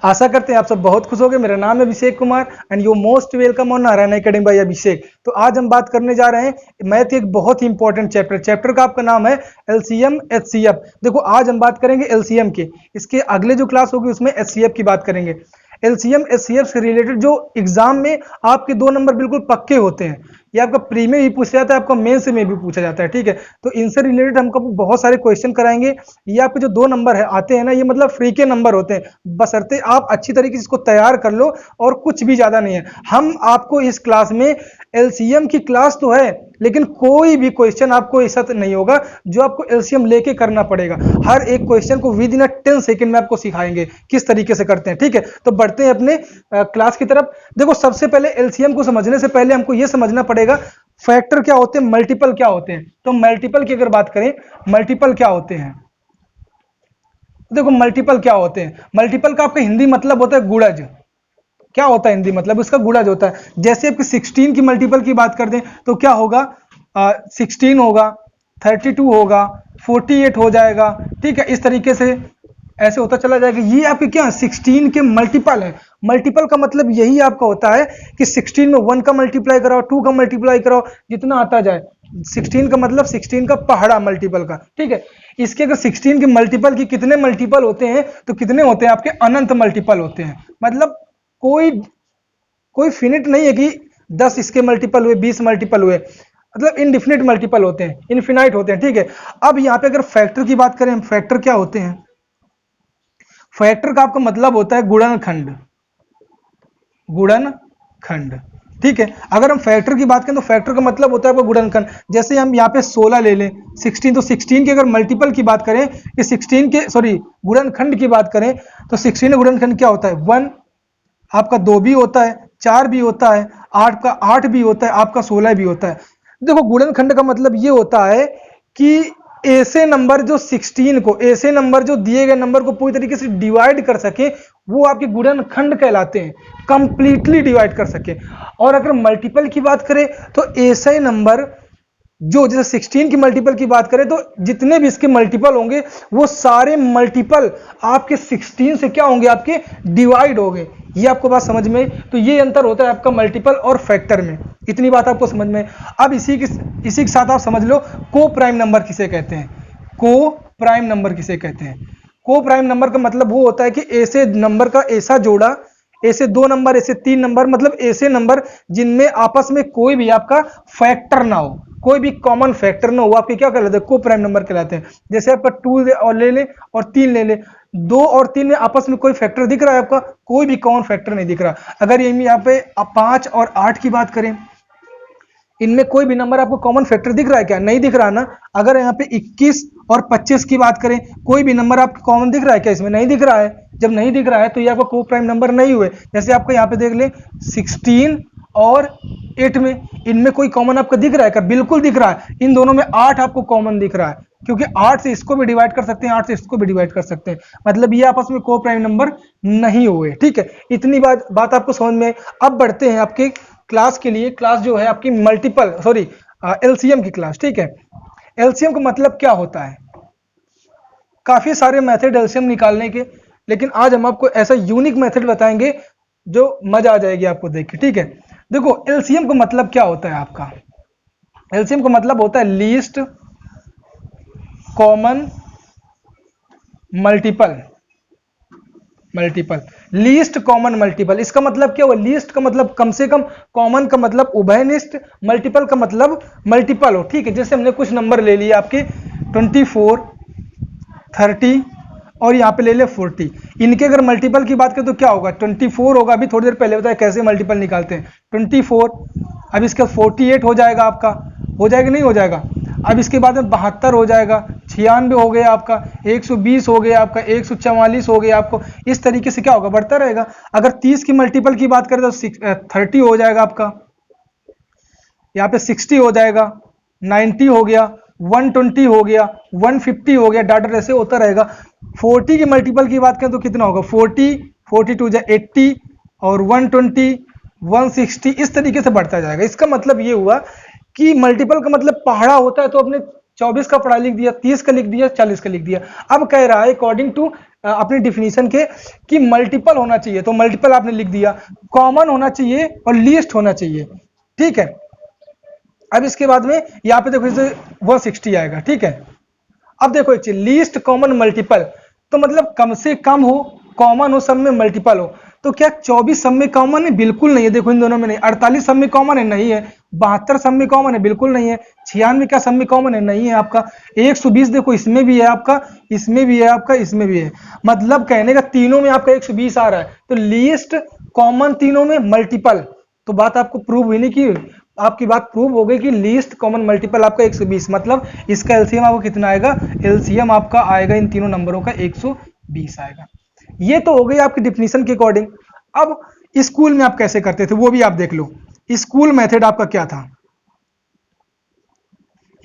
आशा करते हैं आप सब बहुत खुश होंगे। मेरा नाम है Abhishek Kumar and you most welcome on Narayan academy by Abhishek. तो आज हम बात करने जा रहे हैं मैथ एक बहुत ही इंपॉर्टेंट चैप्टर का आपका नाम है एलसीएम एचसीएफ। देखो आज हम बात करेंगे एलसीएम की, इसके अगले जो क्लास होगी उसमें एचसीएफ की बात करेंगे। एलसीएम एचसीएफ से रिलेटेड जो एग्जाम में आपके 2 नंबर बिल्कुल पक्के होते हैं, ये आपका प्री में भी पूछा जाता है, आपका मेंस में भी पूछा जाता है, ठीक है। तो इनसे रिलेटेड हमको बहुत सारे क्वेश्चन कराएंगे। ये आपके जो 2 नंबर है आते हैं ना, ये मतलब फ्री के नंबर होते हैं, बशर्ते आप अच्छी तरीके से इसको तैयार कर लो और कुछ भी ज्यादा नहीं है। हम आपको इस क्लास में एलसीएम की क्लास तो है, लेकिन कोई भी क्वेश्चन आपको ऐसा नहीं होगा जो आपको एलसीएम लेके करना पड़ेगा। हर एक क्वेश्चन को विद इन 10 सेकंड में आपको सिखाएंगे किस तरीके से करते हैं, ठीक है। तो बढ़ते हैं अपने क्लास की तरफ। देखो सबसे पहले एलसीएम को समझने से पहले हमको यह समझना पड़ेगा फैक्टर क्या होते हैं, मल्टीपल क्या होते हैं। तो मल्टीपल की अगर बात करें, मल्टीपल क्या होते हैं, देखो मल्टीपल क्या होते हैं। मल्टीपल का आपका हिंदी मतलब होता है गुणज। क्या होता है हिंदी मतलब, इसका गुणज होता है। जैसे आपकी 16 की मल्टीपल की बात कर दें तो क्या होगा, 16 होगा, 32 होगा, 48 हो जाएगा, ठीक है। इस तरीके से ऐसे होता चला जाएगा। ये आपके क्या 16 के मल्टीपल है। मल्टीपल का मतलब यही आपका होता है कि 16 में 1 का मल्टीप्लाई कराओ, 2 का मल्टीप्लाई कराओ, जितना आता जाए। 16 का मतलब 16 का पहाड़ा मल्टीपल का, ठीक है। इसके अगर 16 के मल्टीपल की कितने मल्टीपल होते हैं तो कितने होते हैं आपके अनंत मल्टीपल होते हैं। मतलब कोई फिनिट नहीं है कि 10 इसके मल्टीपल हुए, 20 मल्टीपल हुए, मतलब इनडिफिनिट मल्टीपल होते हैं, इनफिनाइट होते हैं, ठीक है। अब यहां पे अगर फैक्टर की बात करें, फैक्टर क्या होते हैं, फैक्टर का आपका मतलब होता है गुणनखंड, गुणनखंड, ठीक है। अगर हम फैक्टर की बात करें तो फैक्टर का मतलब होता है आपका गुणनखंड। जैसे हम यहाँ पे 16 ले लें, 16, तो 16 की अगर मल्टीपल की बात करें, कि 16 के गुणनखंड की बात करें तो 16 का गुणनखंड क्या होता है, 1, आपका 2 भी होता है, 4 भी होता है, 8 का 8 भी होता है, आपका 16 भी होता है। देखो गुणनखंड का मतलब ये होता है कि ऐसे नंबर जो 16 को, ऐसे नंबर जो दिए गए नंबर को पूरी तरीके से डिवाइड कर सके, वो आपके गुणनखंड कहलाते हैं, कंप्लीटली डिवाइड कर सके। और अगर मल्टीपल की बात करें तो ऐसे नंबर जो, जैसे 16 की मल्टीपल की बात करें तो जितने भी इसके मल्टीपल होंगे वो सारे मल्टीपल आपके 16 से क्या होंगे, आपके डिवाइड होंगे। ये आपको बात समझ में, तो ये अंतर होता है आपका मल्टीपल और फैक्टर में। इतनी बात आपको समझ में। अब इसी के साथ आप समझ लो को प्राइम नंबर किसे कहते हैं, को प्राइम नंबर किसे कहते हैं। को प्राइम नंबर का मतलब वो होता है कि ऐसे नंबर का ऐसा जोड़ा, ऐसे 2 नंबर, ऐसे 3 नंबर, मतलब ऐसे नंबर जिनमें आपस में कोई भी आपका फैक्टर ना हो, कोई भी कॉमन फैक्टर ना हो, आपके क्या कहलाते हैं, को प्राइम नंबर कहलाते हैं। जैसे आपका 2 और ले ले और 3 ले ले, 2 और 3 में आपस में कोई फैक्टर दिख रहा है आपका, कोई भी कॉमन फैक्टर नहीं दिख रहा। अगर यहाँ पे 5 और 8 की बात करें, इनमें कोई भी नंबर आपको कॉमन फैक्टर दिख रहा है क्या, नहीं दिख रहा ना। अगर यहाँ पे 21 और 25 की बात करें, कोई भी नंबर आपको कॉमन दिख रहा है क्या, इसमें नहीं दिख रहा है। जब नहीं दिख रहा है तो ये आपको को प्राइम नंबर नहीं हुए। जैसे आपको यहाँ पे देख ले 16 और 8 में, इनमें कोई कॉमन आपको दिख रहा है क्या, बिल्कुल दिख रहा है। इन दोनों में 8 आपको कॉमन दिख रहा है, क्योंकि 8 से इसको भी डिवाइड कर सकते हैं, 8 से इसको भी डिवाइड कर सकते हैं, मतलब ये आपस में को प्राइम नंबर नहीं हुए, ठीक है। इतनी बात आपको समझ में। अब बढ़ते हैं आपके क्लास के लिए। क्लास जो है आपकी मल्टीपल एलसीएम की क्लास, ठीक है। एलसीएम का मतलब क्या होता है, काफी सारे मेथड एलसीएम निकालने के, लेकिन आज हम आपको ऐसा यूनिक मेथड बताएंगे जो मजा आ जाएगी आपको देख के, ठीक है। देखो एलसीएम का मतलब क्या होता है आपका, एलसीएम का मतलब होता है least common multiple, least common multiple. इसका मतलब क्या हुआ, लीस्ट का मतलब कम से कम, कॉमन का मतलब उभयनिष्ठ, मल्टीपल का मतलब मल्टीपल हो, ठीक है। जैसे हमने कुछ नंबर ले लिए आपके 24, 30 और यहाँ पे ले ले 40, इनके अगर मल्टीपल की बात करें तो क्या होगा, 24 होगा। अभी थोड़ी देर पहले बताया कैसे मल्टीपल निकालते हैं, 24, अब इसका 48 हो जाएगा आपका, हो जाएगा नहीं हो जाएगा। अब इसके बाद में 72 हो जाएगा, 96 हो गया आपका, 120 हो गया आपका, 144 हो गया आपको। इस तरीके से क्या होगा, बढ़ता रहेगा। अगर 30 की मल्टीपल की बात करें तो 30 हो जाएगा आपका, यहाँ पे 60 हो जाएगा, 90 हो गया, 120 हो गया, 150 हो गया, डाटा ऐसे होता रहेगा। 40 की मल्टीपल की बात करें तो कितना होगा, 40, 42 जा 80 और 120, 160, इस तरीके से बढ़ता जाएगा। इसका मतलब ये हुआ कि मल्टीपल का मतलब पहाड़ा होता है, तो अपने 24 का पढ़ा लिख दिया, 30 का लिख दिया, 40 का लिख दिया। अब कह रहा है अकॉर्डिंग टू अपनी डिफिनीशन के कि मल्टीपल होना चाहिए, तो मल्टीपल आपने लिख दिया, कॉमन होना चाहिए और लीस्ट होना चाहिए। ठीक है, अब इसके बाद में यहाँ पे देखो इसे 160 आएगा। ठीक है, अब देखो एक चीज, लीस्ट कॉमन मल्टीपल, तो मतलब कम से कम हो, कॉमन हो, सब में मल्टीपल हो। तो क्या 24 सब में कॉमन है? बिल्कुल नहीं है, देखो इन दोनों में नहीं। 48 सब में कॉमन है? नहीं है। 72 सब में कॉमन है? बिल्कुल नहीं है। 96 क्या सब में कॉमन है? नहीं है आपका। 120 देखो इसमें भी है आपका, इसमें भी है आपका, इसमें भी है। मतलब कहने का तीनों में आपका 120 आ रहा है, तो लीस्ट कॉमन तीनों में मल्टीपल। तो बात आपको प्रूव हुई नहीं की, आपकी बात प्रूव हो गई कि लीस्ट कॉमन मल्टीपल आपका 120, मतलब इसका एलसीएम आपको कितना आएगा? एलसीएम आपका आएगा इन तीनों नंबरों का 120 आएगा। ये तो हो गई आपकी डिफिनीशन के अकॉर्डिंग। अब स्कूल में आप कैसे करते थे वो भी आप देख लो। स्कूल मेथड आपका क्या था?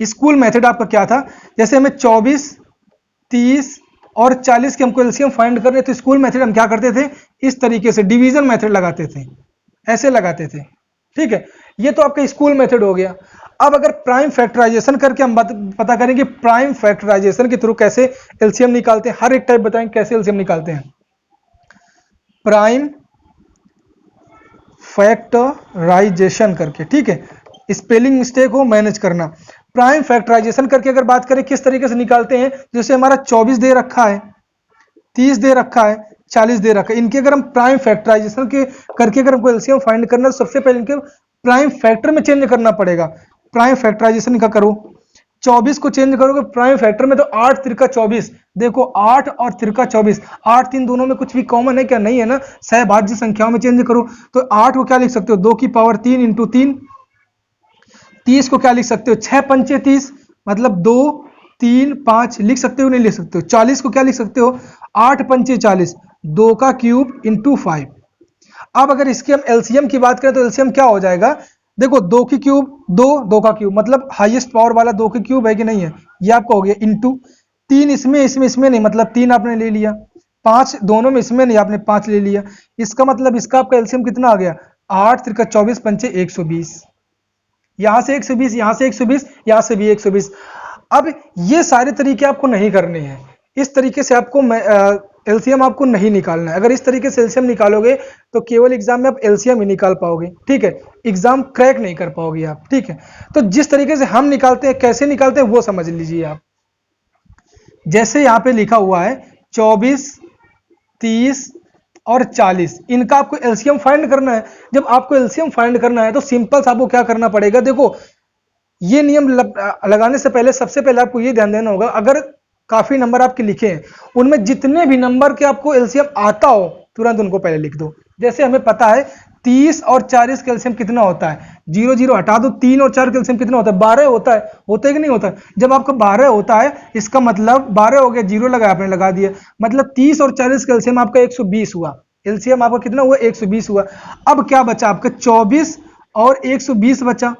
स्कूल मेथड आपका क्या था? जैसे हमें 24, 30 और 40 के हमको एलसीएम फाइंड करने, तो स्कूल मेथड हम क्या करते थे? इस तरीके से डिवीजन मेथड लगाते थे, ऐसे लगाते थे। ठीक है, ये तो आपका स्कूल मेथड हो गया। अब अगर प्राइम फैक्टराइजेशन करके हम पता करेंगे प्राइम फैक्टराइजेशन के थ्रू कैसे एलसीएम निकालते हैं, हर एक टाइप बताएंगे कैसे एलसीएम निकालते हैं। प्राइम फैक्टराइजेशन करके, ठीक है, स्पेलिंग मिस्टेक हो मैनेज करना। प्राइम फैक्टराइजेशन करके अगर बात करें किस तरीके से निकालते हैं, जैसे हमारा 24 दे रखा है, 30 दे रखा है, 40 दे रखा है, इनके अगर हम प्राइम फैक्टराइजेशन के करके अगर हमको एलसीएम फाइंड करना है, तो सबसे पहले इनके प्राइम फैक्टर में चेंज करना पड़ेगा। प्राइम फैक्टराइजेशन का करो, 24 को चेंज करोगे प्राइम फैक्टर में, तो 8 तिरका 24, देखो 8 और तिरका 24, 8 3 दोनों में कुछ भी कॉमन है क्या? नहीं है ना। सहभाज्य संख्याओं में चेंज करो, तो 8 को क्या लिख सकते हो? 2 की पावर 3 इंटू 3। 30 को क्या लिख सकते हो? 6 पंचे 30, मतलब 2 3 5 लिख सकते हो, नहीं लिख सकते हो। 40 को क्या लिख सकते हो? 8 पंचे 40, 2 का क्यूब इंटू 5। अब अगर इसके हम एलसीएम की बात करें तो एलसीएम क्या हो जाएगा? देखो 2 की क्यूब 2, 2 का क्यूब, मतलब हाईएस्ट पावर वाला 2 की क्यूब है कि नहीं है? ये आपका हो गया, इंटू 3 इसमें नहीं, मतलब 3 आपने ले लिया। 5 दोनों में, इसमें नहीं, आपने 5 ले लिया। इसका मतलब इसका आपका एलसीएम कितना आ गया? 8 तिरका 24 पंचे 120, यहां से 120, यहां से 120, यहां से भी 120। अब ये सारे तरीके आपको नहीं करने हैं, इस तरीके से आपको एलसीएम आपको नहीं निकालना है। अगर इस तरीके से एलसीएम निकालोगे तो केवल एग्जाम में आप एलसीएम ही निकाल पाओगे। ठीक है, एग्जाम क्रैक नहीं कर पाओगे आप। ठीक है, तो जिस तरीके से हम निकालते हैं, कैसे निकालते हैं वो समझ लीजिए आप। जैसे यहां पे लिखा हुआ है 24, 30 और 40, इनका आपको एलसीएम फाइंड करना है। जब आपको एलसीएम फाइंड करना है तो सिंपल आपको क्या करना पड़ेगा? देखो ये नियम लगाने से पहले सबसे पहले आपको ये ध्यान देना होगा, अगर काफी नंबर आपके लिखे हैं, उनमें जितने भी नंबर के आपको एलसीएम आता हो तुरंत उनको पहले लिख दो। जैसे हमें पता है 30 और 40 कैल्शियम कितना होता है? 0 0 हटा दो, 3 और 4 कैल्शियम कितना होता है? 12 होता है। होता है कि नहीं होता? जब आपका 12 होता है, इसका मतलब 12 हो गया, 0 लगा आपने लगा दिया, मतलब 30 और 40 कैल्शियम आपका 120 हुआ। एलसीएम आपका कितना हुआ? 120 हुआ। अब क्या बचा आपका? 24 और 120 बचा।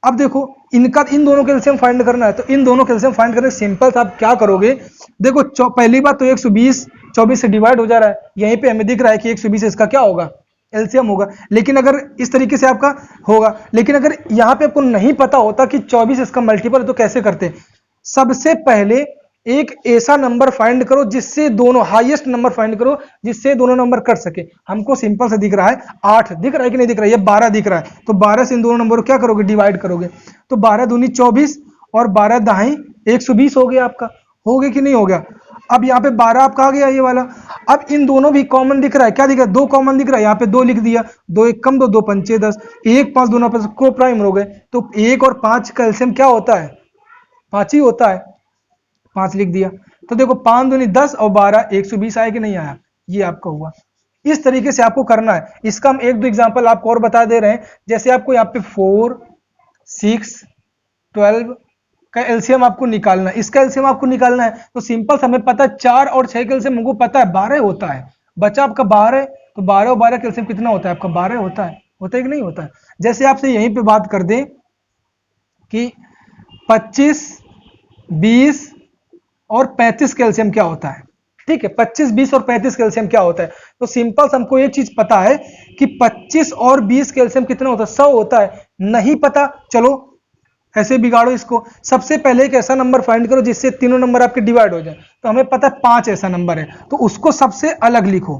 अब देखो इनका, इन दोनों कैल्शियम फाइंड करना है, तो इन दोनों कैल्शियम फाइंड करने सिंपल सा आप क्या करोगे? देखो पहली बात तो 120 24 से डिवाइड हो जा रहा है, यहीं पे हमें दिख रहा है कि 120 इसका क्या होगा? एलसीएम होगा। लेकिन अगर इस तरीके से आपका होगा, लेकिन अगर यहाँ पे आपको नहीं पता होता कि 24 इसका मल्टीपल है, तो कैसे करते? सबसे पहले एक ऐसा नंबर फाइंड करो जिससे दोनों, हाईएस्ट नंबर फाइंड करो जिससे दोनों नंबर कट सके। हमको सिंपल से दिख रहा है 8, दिख रहा है कि नहीं दिख रहा है? ये 12 दिख रहा है, तो 12 से इन दोनों नंबर को क्या करोगे? डिवाइड करोगे, तो 12 दूनी 24 और 12 दहाई 120 हो गया आपका। हो गया कि नहीं हो गया? अब यहाँ पे 12 आपका आ गया ये वाला। अब इन दोनों भी कॉमन दिख रहा है, क्या दिख रहा है? 2 कॉमन दिख रहा है, यहाँ पे 2 लिख दिया, 2 1 कम 2, 2 पंचे 10, 1 5 दोनों आपस को प्राइम हो गए, तो 1 और 5 का एलसीएम क्या होता है? 5 ही होता है, 5 लिख दिया। तो देखो 5 दूनी 10 और 12 120 आया कि नहीं आया? ये आपका हुआ। इस तरीके से आपको करना है। इसका हम एक दो एग्जांपल आपको और बता दे रहे हैं। जैसे आपको यहाँ पे 4 6 12 का एलसीएम आपको निकालना है, इसका एलसीएम आपको निकालना है, तो सिंपल हमें पता है 4 और 6 का एलसीएम हमको पता है 12 होता है। बचा आपका 12, तो 12 और 12 का एलसीएम कितना होता है आपका? 12 होता है। होता है कि नहीं होता है? जैसे आपसे यहीं पे बात कर दें कि 25 20 और 35 कैल्शियम क्या होता है? ठीक है, 25 20 और 35 कैल्शियम क्या होता है? तो सिंपल हमको एक चीज पता है कि 25 और 20 कैल्शियम कितना होता है? 100 होता है। नहीं पता, चलो ऐसे बिगाड़ो इसको। सबसे पहले एक ऐसा नंबर फाइंड करो जिससे तीनों नंबर आपके डिवाइड हो जाए। तो हमें पता है 5 ऐसा नंबर है, तो उसको सबसे अलग लिखो।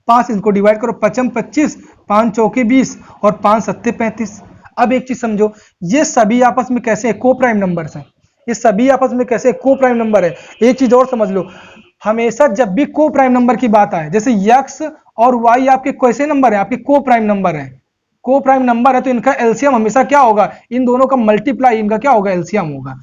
5 इनको डिवाइड करो, 5 25, 5 चौके 20 और 5 सत्ते 35। अब एक चीज समझो, ये सभी आपस में कैसे को प्राइम नंबर्स हैं, ये सभी आपस में कैसे को प्राइम नंबर है। एक चीज और समझ लो, हमेशा जब भी को प्राइम नंबर की बात आए, जैसे x और y आपके कैसे नंबर है, आपके को प्राइम नंबर है, को प्राइम नंबर है, तो इनका एलसीएम हमेशा क्या होगा, इन दोनों का मल्टीप्लाई इनका क्या होगा, एलसीएम होगा।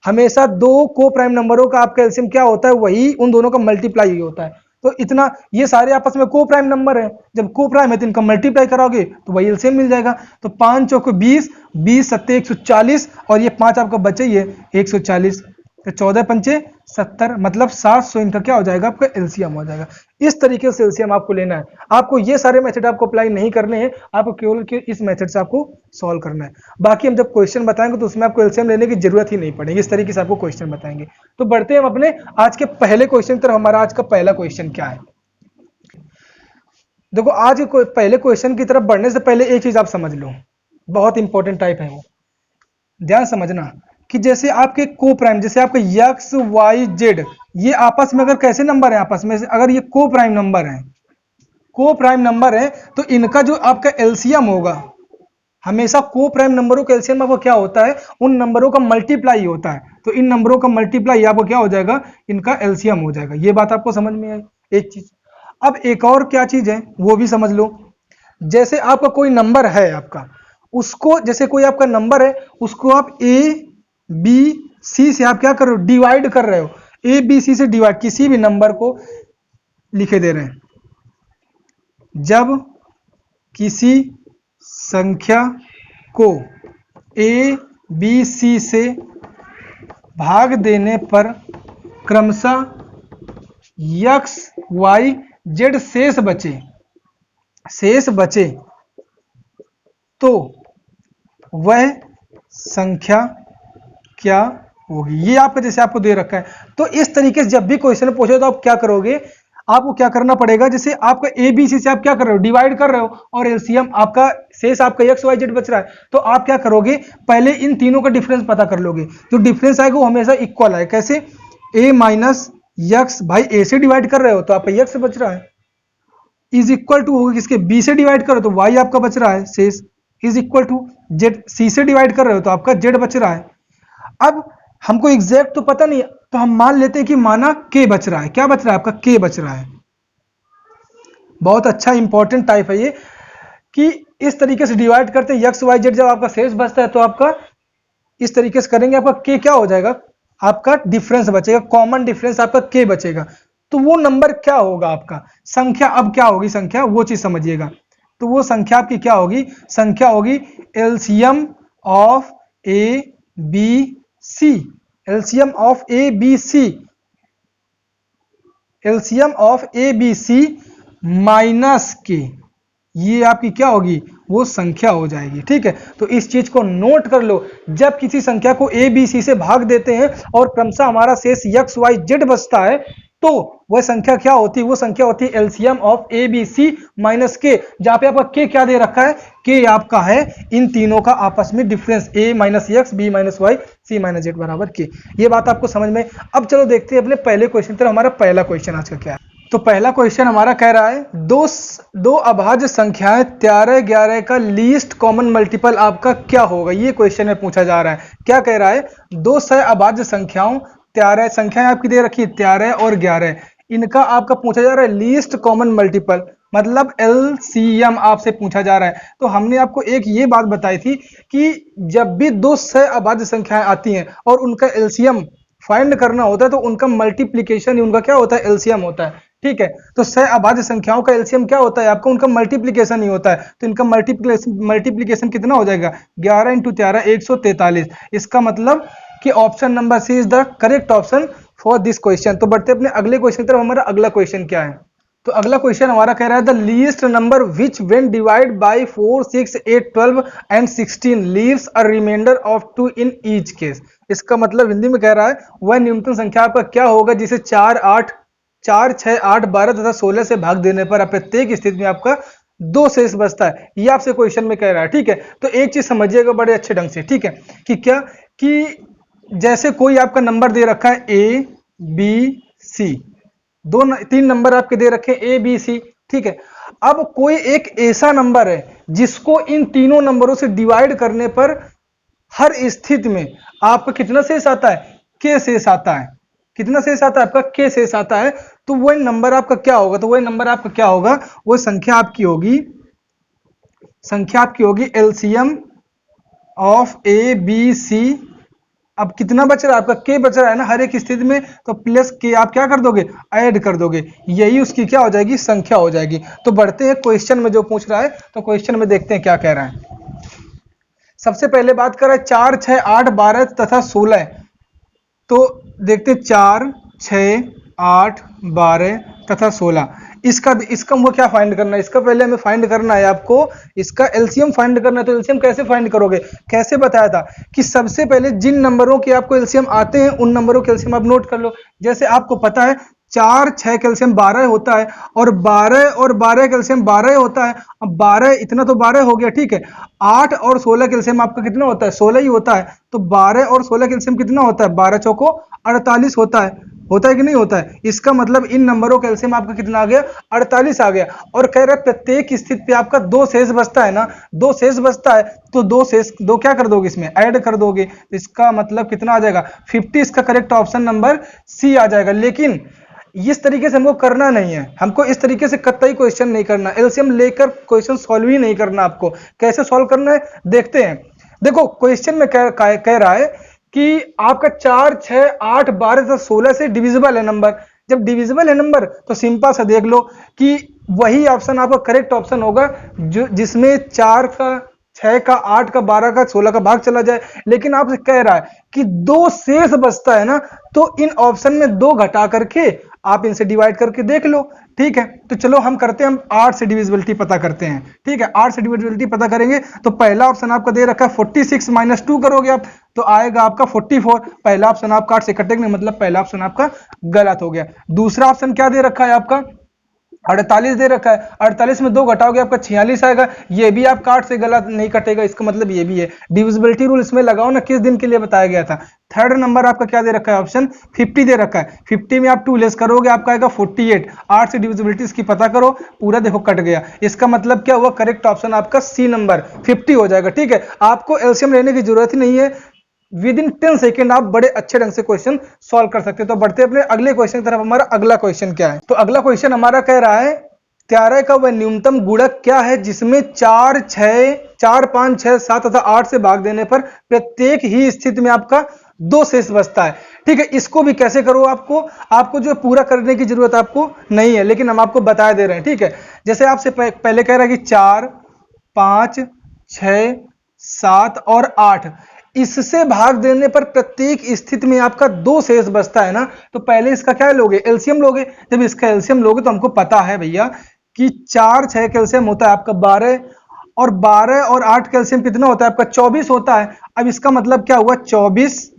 हमेशा दो को प्राइम नंबरों का आपका एलसीएम क्या होता है, वही उन दोनों का मल्टीप्लाई ही होता है। तो इतना, ये सारे आपस में को प्राइम नंबर है, जब को प्राइम है तो इनका मल्टीप्लाई कराओगे तो वही एलसीएम मिल जाएगा। तो 5 चौके 20, 20 सत्ते 140 और ये 5 आपका बचे ये 140, तो 14 पंचे 70, मतलब 700 इनका क्या हो जाएगा, आपका एलसीएम हो जाएगा। इस तरीके से एलसीएम आपको लेना है। आपको ये सारे मेथड आपको अप्लाई नहीं करने हैं, आपको केवल इस मेथड से आपको सॉल्व करना है। बाकी हम जब क्वेश्चन बताएंगे तो उसमें आपको एलसीएम लेने की जरूरत ही नहीं पड़ेगी, इस तरीके से आपको क्वेश्चन बताएंगे। तो बढ़ते हैं हम अपने आज के पहले क्वेश्चन की तरफ। हमारा आज का पहला क्वेश्चन क्या है, देखो आज के पहले क्वेश्चन की तरफ बढ़ने से पहले एक चीज आप समझ लो, बहुत इंपॉर्टेंट टाइप है वो, ध्यान समझना कि जैसे आपके को प्राइम, जैसे आपका एक्स वाई जेड, ये आपस में अगर कैसे नंबर है, आपस में अगर ये को प्राइम नंबर है, को प्राइम नंबर है, तो इनका जो आपका एलसीएम होगा, हमेशा को प्राइम नंबरों का एलसीएम आपको क्या होता है, उन नंबरों का मल्टीप्लाई होता है। तो इन नंबरों का मल्टीप्लाई आपको क्या हो जाएगा, इनका एलसीएम हो जाएगा। ये बात आपको समझ में आई एक चीज। अब एक और क्या चीज है वो भी समझ लो, जैसे आपका कोई नंबर है आपका, उसको जैसे कोई आपका नंबर है, उसको आप ए बी सी से आप क्या कर रहे हो, डिवाइड कर रहे हो, ए बी सी से डिवाइड, किसी भी नंबर को लिखे दे रहे हैं। जब किसी संख्या को ए बी सी से भाग देने पर क्रमशः एक्स वाई जेड शेष बचे तो वह संख्या क्या होगी। ये आपका जैसे आपको दे रखा है, तो इस तरीके से जब भी क्वेश्चन पूछे तो आप क्या करोगे, आपको क्या करना पड़ेगा, जैसे आपका ए बी सी से आप क्या कर रहे हो, डिवाइड कर रहे हो, और एलसीएम आपका शेष आपका एक्स वाई जेड बच रहा है, तो आप क्या करोगे, पहले इन तीनों का डिफरेंस पता कर लोगे। जो डिफरेंस आएगा वो हमेशा इक्वल आए, कैसे, ए माइनस एक्स, भाई ए से डिवाइड कर रहे हो तो आपका एक्स बच रहा है, इज इक्वल टू होगा किसके, बी से डिवाइड करो तो वाई आपका बच रहा है शेष, इज इक्वल टू जेड, सी से डिवाइड कर रहे हो तो आपका जेड बच रहा है। अब हमको एग्जैक्ट तो पता नहीं, तो हम मान लेते हैं कि माना के बच रहा है, क्या बच रहा है आपका, के बच रहा है। बहुत अच्छा इंपॉर्टेंट टाइप है ये, कि इस तरीके से डिवाइड करते हैं एक्स वाई जेड, जब आपका शेष बचता है तो आपका इस तरीके से करेंगे, आपका के क्या हो जाएगा, आपका डिफरेंस बचेगा, कॉमन डिफरेंस आपका के बचेगा। तो वो नंबर क्या होगा आपका, संख्या अब क्या होगी, संख्या वो चीज समझिएगा। तो वो संख्या आपकी क्या होगी, संख्या होगी LCM of A B C, LCM of A B C, LCM of A B C minus K, ये आपकी क्या होगी, वो संख्या हो जाएगी। ठीक है, तो इस चीज को नोट कर लो, जब किसी संख्या को ए बी सी से भाग देते हैं और क्रमशः हमारा शेष एक्स वाई जेड बचता है, तो वह संख्या क्या होती है, वो संख्या होती है LCM of A B C minus K, जहां पे आपका के क्या दे रखा है, के आपका है इन तीनों का आपस में difference, a minus x b minus y c minus z बराबर के। ये बात आपको समझ में। अब चलो देखते हैं अपने पहले क्वेश्चन तरफ। हमारा पहला क्वेश्चन आज का क्या है, तो पहला क्वेश्चन हमारा कह रहा है दो अभाज्य संख्याएं 13 11 का लीस्ट कॉमन मल्टीपल आपका क्या होगा। ये क्वेश्चन में पूछा जा रहा है। क्या कह रहा है, दो सह अभाज्य संख्याओं, 13 संख्याएं आपकी दे रखी है 13 और 11, इनका आपका पूछा जा रहा है लीस्ट कॉमन मल्टीपल, मतलब एलसीएम आपसे पूछा जा रहा है। तो हमने आपको एक ये बात बताई थी कि जब भी दो सह अभाज्य संख्याएं आती हैं और उनका एलसीएम फाइंड करना होता है तो उनका मल्टीप्लीकेशन ही उनका क्या होता है, एलसीएम होता है। ठीक है, तो सह अभाज्य संख्याओं का एलसीएम क्या होता है आपका, उनका मल्टीप्लीकेशन ही होता है। तो इनका मल्टीप्लीकेशन कितना हो जाएगा, 11 × 13 143। इसका मतलब कि option number C is the correct option for this question. तो बढ़ते अपने अगले क्वेश्चन की तरफ। हमारा अगला क्वेश्चन क्या है, तो अगला क्वेश्चन हमारा कह रहा है the least number which when divide by 4 6 8 12 and 16 leaves a reminder of 2 in each case. इसका मतलब हिंदी में कह रहा है वह न्यूनतम संख्या आपका क्या होगा जिसे 4 6 8 12 तथा 16 से भाग देने पर प्रत्येक स्थिति में आपका दो शेष बचता है, ये आपसे क्वेश्चन में कह रहा है। ठीक है, तो एक चीज समझिएगा बड़े अच्छे ढंग से। ठीक है, कि क्या कि जैसे कोई आपका नंबर दे रखा है ए बी सी, तीन नंबर आपके दे रखे हैं ए बी सी। ठीक है, अब कोई एक ऐसा नंबर है जिसको इन तीनों नंबरों से डिवाइड करने पर हर स्थिति में आपका कितना शेष आता है, के शेष आता है। कितना शेष आता है आपका, के शेष आता है। तो वही नंबर आपका क्या होगा, तो वही नंबर आपका क्या होगा, वो संख्या आपकी होगी LCM of A B C. अब कितना बच रहा है आपका, के बच रहा है ना हर एक स्थिति में, तो प्लस के आप क्या कर दोगे, ऐड कर दोगे, यही उसकी क्या हो जाएगी, संख्या हो जाएगी। तो बढ़ते हैं क्वेश्चन में जो पूछ रहा है, तो क्वेश्चन में देखते हैं क्या कह रहा है। सबसे पहले बात कर रहा है 4, 6, 8, 12 तथा 16। तो देखते 4, 6, 8, 12 तथा 16। इसका वो क्या फाइंड करना है, इसका पहले हमें फाइंड करना है आपको, इसका एलसीएम फाइंड करना है। तो एलसीएम कैसे फाइंड करोगे, कैसे बताया था कि सबसे पहले जिन नंबरों के आपको एलसीएम आते हैं उन नंबरों के एलसीएम आप नोट कर लो। जैसे आपको पता है 4, 6 कैल्शियम 12 होता है, और 12 कैल्शियम 12 होता है। अब 12 इतना तो 12 हो गया। ठीक है, 8 और 16 कैल्शियम आपका कितना होता है, 16 ही होता है। तो 12 और 16 कैल्शियम कितना होता है, 12 चौको 48 होता है कि नहीं होता है। इसका मतलब इन नंबरों का एलसीएम आपका कितना आ गया, 48 आ गया। और कह रहा है प्रत्येक स्थिति पे आपका दो शेष बचता है ना, दो शेष बचता है, तो दो क्या कर दोगे, इसमें ऐड कर दोगे। तो इसका मतलब कितना आ जाएगा, 50। इसका करेक्ट ऑप्शन नंबर सी आ जाएगा। लेकिन इस तरीके से हमको करना नहीं है, हमको इस तरीके से कतई क्वेश्चन नहीं करना, एलसीएम लेकर क्वेश्चन सॉल्व ही नहीं करना। आपको कैसे सॉल्व करना है देखते हैं। देखो क्वेश्चन में कह रहा है कि आपका 4, 6, 8, 12 तथा 16 से डिविजिबल है नंबर। जब डिविजिबल है नंबर तो सिंपल सा देख लो कि वही ऑप्शन आपका करेक्ट ऑप्शन होगा जो जिसमें 4 का, 6 का, 8 का, 12 का, 16 का भाग चला जाए। लेकिन आपसे कह रहा है कि दो शेष बचता है ना, तो इन ऑप्शन में दो घटा करके आप इनसे डिवाइड करके देख लो। ठीक है, तो चलो हम करते हैं, हम 8 से डिविजिबिलिटी पता करते हैं। ठीक है, 8 से डिविजिबिलिटी पता करेंगे। तो पहला ऑप्शन आपका दे रखा है 46 माइनस 2 करोगे आप तो आएगा आपका 44। पहला ऑप्शन आपका 8 से कटेंगे, मतलब पहला ऑप्शन आपका गलत हो गया। दूसरा ऑप्शन क्या दे रखा है आपका, 48 दे रखा है। 48 में 2 घटाओगे आपका 46 आएगा। ये भी आपका 8 से गलत नहीं कटेगा, इसका मतलब ये भी है। डिविजिबिलिटी रूल इसमें लगाओ ना, किस दिन के लिए बताया गया था। थर्ड नंबर आपका क्या दे रखा है, ऑप्शन 50 दे रखा है। 50 में आप 2 लेस करोगे आपका आएगा 48। 8 से डिविजिबिलिटी इसकी पता करो, पूरा देखो कट गया। इसका मतलब क्या हुआ, करेक्ट ऑप्शन आपका सी नंबर 50 हो जाएगा। ठीक है, आपको एलसीएम लेने की जरूरत ही नहीं है, विद इन 10 सेकेंड आप बड़े अच्छे ढंग से क्वेश्चन सॉल्व कर सकते हैं। तो बढ़ते अपने अगले क्वेश्चन की तरफ। हमारा अगला क्वेश्चन क्या है, तो अगला क्वेश्चन हमारा कह रहा है 13 का वह न्यूनतम गुणक क्या है जिसमें 4, 5, 6, 7 तथा 8 से भाग देने पर प्रत्येक ही स्थिति में आपका दो शेष बचता है। ठीक है, इसको भी कैसे करो, आपको जो पूरा करने की जरूरत आपको नहीं है, लेकिन हम आपको बता दे रहे हैं। ठीक है, जैसे आपसे पहले कह रहा है कि 4, 5, 6, 7 और 8 इससे भाग देने पर प्रत्येक स्थिति में आपका दो शेष बचता है ना, तो पहले इसका क्या लोगे, एलसीएम लोगे। जब इसका एलसीएम लोगे तो हमको पता है भैया कि 4, 6 कैल्शियम होता है आपका 12, और 12 और 8 कैल्शियम कितना होता है आपका 24 होता है। अब इसका मतलब क्या हुआ, 24,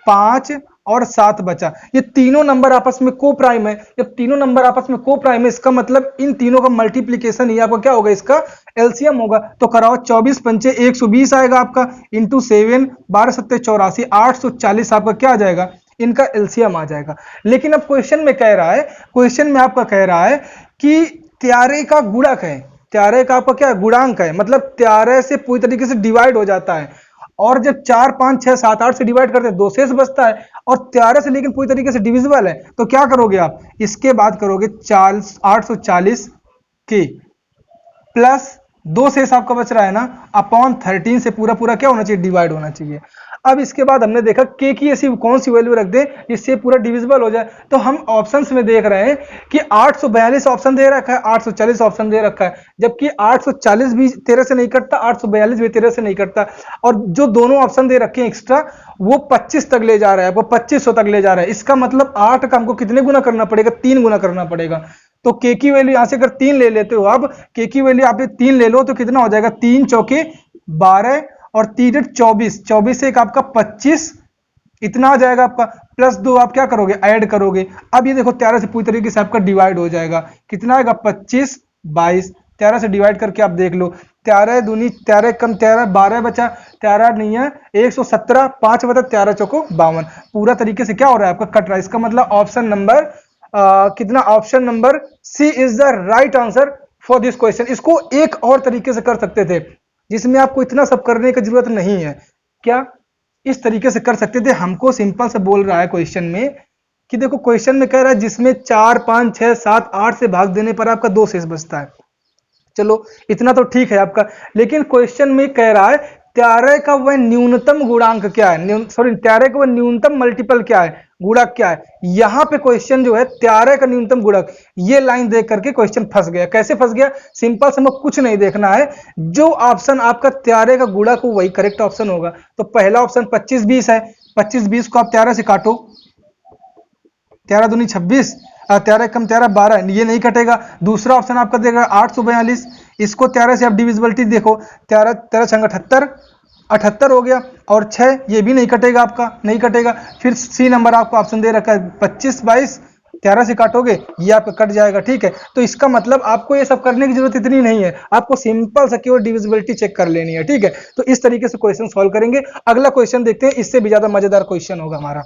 5 और 7 बचा। ये तीनों नंबर आपस में को प्राइम है। जब तीनों नंबर आपस में को प्राइम है, इसका मतलब इन तीनों का मल्टीप्लीकेशन ही आपका क्या होगा, इसका एलसीएम होगा। तो कराओ, 24 पंचे 120 आएगा आपका, इंटू 7, 12 सत्ते 84, 840 आपका क्या आ जाएगा, इनका एलसीएम आ जाएगा। लेकिन अब क्वेश्चन में कह रहा है, क्वेश्चन में आपका कह रहा है कि 13 का गुणक है, 13 का आपका क्या गुणांक है, मतलब 13 से पूरी तरीके से डिवाइड हो जाता है। और जब 4, 5, 6, 7, 8 से डिवाइड करते हैं दो शेष बचता है, और 13 से लेकिन पूरी तरीके से डिविजिबल है। तो क्या करोगे आप, इसके बाद करोगे 840 के प्लस दो शेष आपका बच रहा है ना, अपॉन 13 से पूरा पूरा क्या होना चाहिए, डिवाइड होना चाहिए। अब इसके बाद हमने देखा के की ऐसी कौन सी वैल्यू रख दे जिससे पूरा डिविजिबल हो जाए। तो हम ऑप्शंस में देख रहे हैं कि 842 ऑप्शन दे रखा है, 840 ऑप्शन दे रखा है, जबकि 840 भी 13 से नहीं कटता, 842 भी 13 से नहीं कटता। और जो दोनों ऑप्शन दे रखे हैं एक्स्ट्रा, वो 25 तक ले जा रहा है, वो 2500 तक ले जा रहा है। इसका मतलब 8 का हमको कितने गुना करना पड़ेगा, 3 गुना करना पड़ेगा। तो के की वैल्यू यहां से अगर 3 ले लेते हो, अब के की वैल्यू आप 3 ले लो तो कितना हो जाएगा, 3 चौके 12 और 3 24, 24 से एक आपका 25 इतना आ जाएगा आपका, प्लस 2 आप क्या करोगे, ऐड करोगे। अब ये देखो 13 से पूरी तरीके से आपका डिवाइड हो जाएगा, कितना आएगा 25, 22, 13 से डिवाइड करके आप देख लो, 13 दूनी 13 कम 13 12 बचा, 13 नहीं है 117, 5 बचा 13 चौको 52, पूरा तरीके से क्या हो रहा है आपका कट रहा है। इसका मतलब ऑप्शन नंबर कितना, option number C is the right answer for this question. इसको एक और तरीके से कर सकते थे जिसमें आपको इतना सब करने की जरूरत नहीं है, क्या इस तरीके से कर सकते थे, हमको सिंपल से बोल रहा है क्वेश्चन में कि देखो क्वेश्चन में कह रहा है जिसमें 4 5 6 7 8 से भाग देने पर आपका 2 शेष बचता है। चलो इतना तो ठीक है आपका, लेकिन क्वेश्चन में कह रहा है 13 का वह न्यूनतम गुणांक क्या है, सॉरी 13 का वह न्यूनतम मल्टीपल क्या है, गुणक क्या है। यहां पे क्वेश्चन जो है 13 का न्यूनतम गुणक, ये लाइन देख करके क्वेश्चन फंस गया। कैसे फंस गया, सिंपल से हमको कुछ नहीं देखना है, जो ऑप्शन आपका 13 का गुणक हो वही करेक्ट ऑप्शन होगा। तो पहला ऑप्शन 25 20 है, 25 20 को आप 13 से काटो, 13 दूनी 26, 13 कम 13 12, ये नहीं कटेगा। दूसरा ऑप्शन आपका देगा 842, इसको 13 से आप डिविजिबिलिटी देखो, 13 13 छंग 78, 78 हो गया, और 6 ये भी नहीं कटेगा, आपका नहीं कटेगा। फिर सी नंबर आपको ऑप्शन दे रखा है 25 22, 13 से काटोगे ये आपका कट जाएगा, ठीक है। तो इसका मतलब आपको ये सब करने की जरूरत इतनी नहीं है, आपको सिंपल सा केवल डिविजिबिलिटी चेक कर लेनी है, ठीक है। तो इस तरीके से क्वेश्चन सॉल्व करेंगे। अगला क्वेश्चन देखते हैं, इससे भी ज्यादा मजेदार क्वेश्चन होगा हमारा।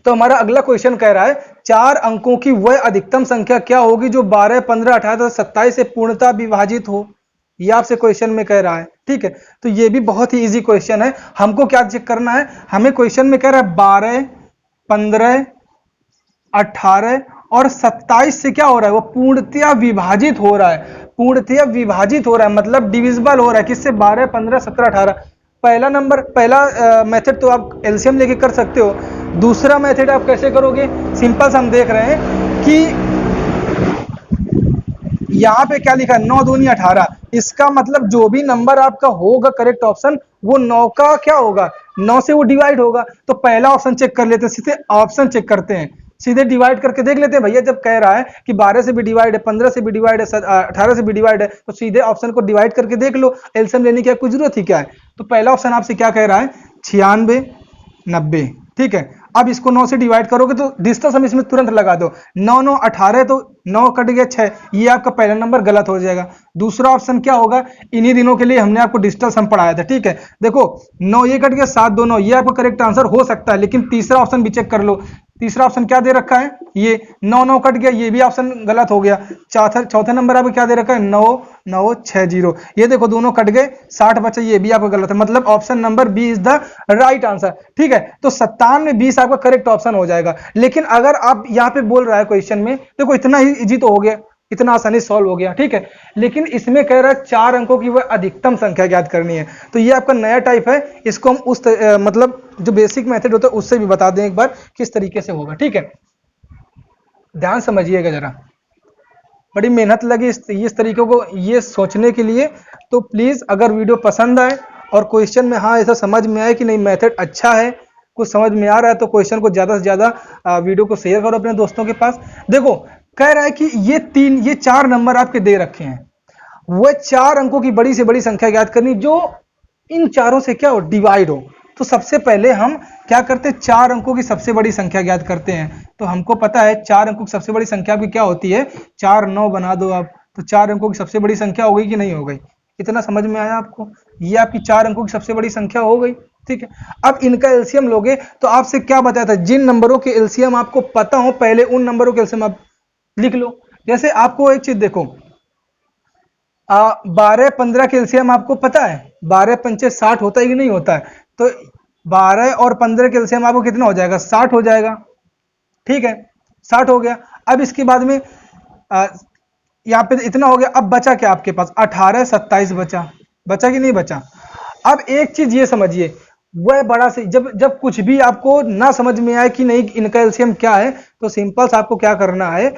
तो हमारा अगला क्वेश्चन कह रहा है 4 अंकों की वह अधिकतम संख्या क्या होगी जो 12 15 18 27 से पूर्णतः विभाजित हो, ये आपसे क्वेश्चन में कह रहा है, ठीक है। तो ये भी बहुत ही इजी क्वेश्चन है। हमको क्या चेक करना है, हमें क्वेश्चन में कह रहा है 12 15 18 और 27 से क्या हो रहा है, वो पूर्णतः विभाजित हो रहा है, पूर्णतः विभाजित हो रहा है, मतलब डिविजिबल हो रहा है किससे, 12 15 17 18। पहला नंबर, पहला मेथड तो आप एलसीएम लेके कर सकते हो। दूसरा मेथड आप कैसे करोगे, सिंपल से हम देख रहे हैं कि यहाँ पे क्या लिखा है 9 दूनी 18, इसका मतलब जो भी नंबर आपका होगा करेक्ट ऑप्शन वो 9 का क्या होगा, 9 से वो डिवाइड होगा। तो पहला ऑप्शन चेक कर लेते हैं, सीधे ऑप्शन चेक करते हैं, सीधे डिवाइड करके देख लेते हैं। भैया जब कह रहा है कि 12 से भी डिवाइड है, 15 से भी डिवाइड है, 18 से भी डिवाइड है, तो सीधे ऑप्शन को डिवाइड करके देख लो, एलसीएम लेने की कोई जरूरत ही क्या है। तो पहला ऑप्शन आपसे क्या कह रहा है 96 90, ठीक है। अब इसको 9 से डिवाइड करोगे तो डिस्टेंस हम इसमें तुरंत लगा दो, 9 9 18, तो 9 कट गया 6, ये आपका पहला नंबर गलत हो जाएगा। दूसरा ऑप्शन क्या होगा, इन्हीं दिनों के लिए हमने आपको डिस्टेंस हम पढ़ाया था, ठीक है। देखो 9 ये कट गया 7 2 9, ये आपका करेक्ट आंसर हो सकता है, लेकिन तीसरा ऑप्शन भी चेक कर लो। तीसरा ऑप्शन क्या दे रखा है, ये 9 9 कट गया, ये भी ऑप्शन गलत हो गया। चौथा नंबर आपको क्या दे रखा है 9 9 6 0, ये देखो दोनों कट गए, 60 बचा, ये भी आपका गलत है, मतलब option number B is the right answer, ठीक है। तो 57 में 20 आपका करेक्ट ऑप्शन हो जाएगा। लेकिन अगर आप यहाँ पे बोल रहा है क्वेश्चन में, देखो इतना ही इजी तो हो गया, इतना आसानी सॉल्व हो गया, ठीक है। लेकिन इसमें कह रहा है 4 अंकों की वह अधिकतम संख्या ज्ञात करनी है, तो ये आपका नया टाइप है। इसको हम उस मतलब जो बेसिक मेथड होता है उससे भी बता दें एक बार किस तरीके से होगा, ठीक है। ध्यान समझिएगा जरा, बड़ी मेहनत लगी इस तरीके को ये सोचने के लिए। तो प्लीज अगर वीडियो पसंद आए और क्वेश्चन में हाँ ऐसा समझ में आए कि नहीं मेथड अच्छा है, कुछ समझ में आ रहा है, तो क्वेश्चन को ज्यादा से ज्यादा वीडियो को शेयर करो अपने दोस्तों के पास। देखो कह रहा है कि ये 4 नंबर आपके दे रखे हैं, वह 4 अंकों की बड़ी से बड़ी संख्या ज्ञात करनी जो इन चारों से क्या हो, डिवाइड हो। तो सबसे पहले हम क्या करते हैं, 4 अंकों की सबसे बड़ी संख्या ज्ञात करते हैं। तो हमको पता है 4 अंकों की सबसे बड़ी संख्या आपकी क्या होती है, 4 9 बना दो आप, तो 4 अंकों की सबसे बड़ी संख्या हो गई कि नहीं हो गई, इतना समझ में आया आपको, ये आपकी 4 अंकों की सबसे बड़ी संख्या हो गई, ठीक है। अब इनका एलसीएम लोगे तो आपसे क्या बताया था, जिन नंबरों के एलसीएम आपको पता हो पहले उन नंबरों के एलसीएम आप लिख लो। जैसे आपको एक चीज देखो, 12 15 के एलसीएम आपको पता है, 12 पंचे 60 होता है कि नहीं होता है, तो 12 और 15 के एलसीएम आपको कितना हो जाएगा, 60 हो जाएगा, ठीक है, 60 हो गया। अब इसके बाद में यहाँ पे इतना हो गया, अब बचा क्या आपके पास, 18 27 बचा कि नहीं बचा। अब एक चीज ये समझिए, वह बड़ा से जब कुछ भी आपको ना समझ में आए कि नहीं इनका एलसीएम क्या है, तो सिंपल से आपको क्या करना है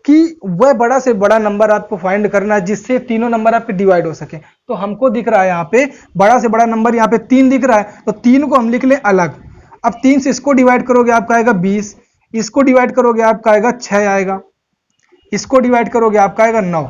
कि वह बड़ा से बड़ा नंबर आपको फाइंड करना है जिससे तीनों नंबर आपके डिवाइड हो सके। तो हमको दिख रहा है यहाँ पे बड़ा से बड़ा नंबर, यहाँ पे 3 दिख रहा है, तो 3 को हम लिख लें अलग। अब 3 से इसको डिवाइड करोगे आपका आएगा 20, इसको डिवाइड करोगे आपका आएगा 6 आएगा, इसको डिवाइड करोगे आपका आएगा 9।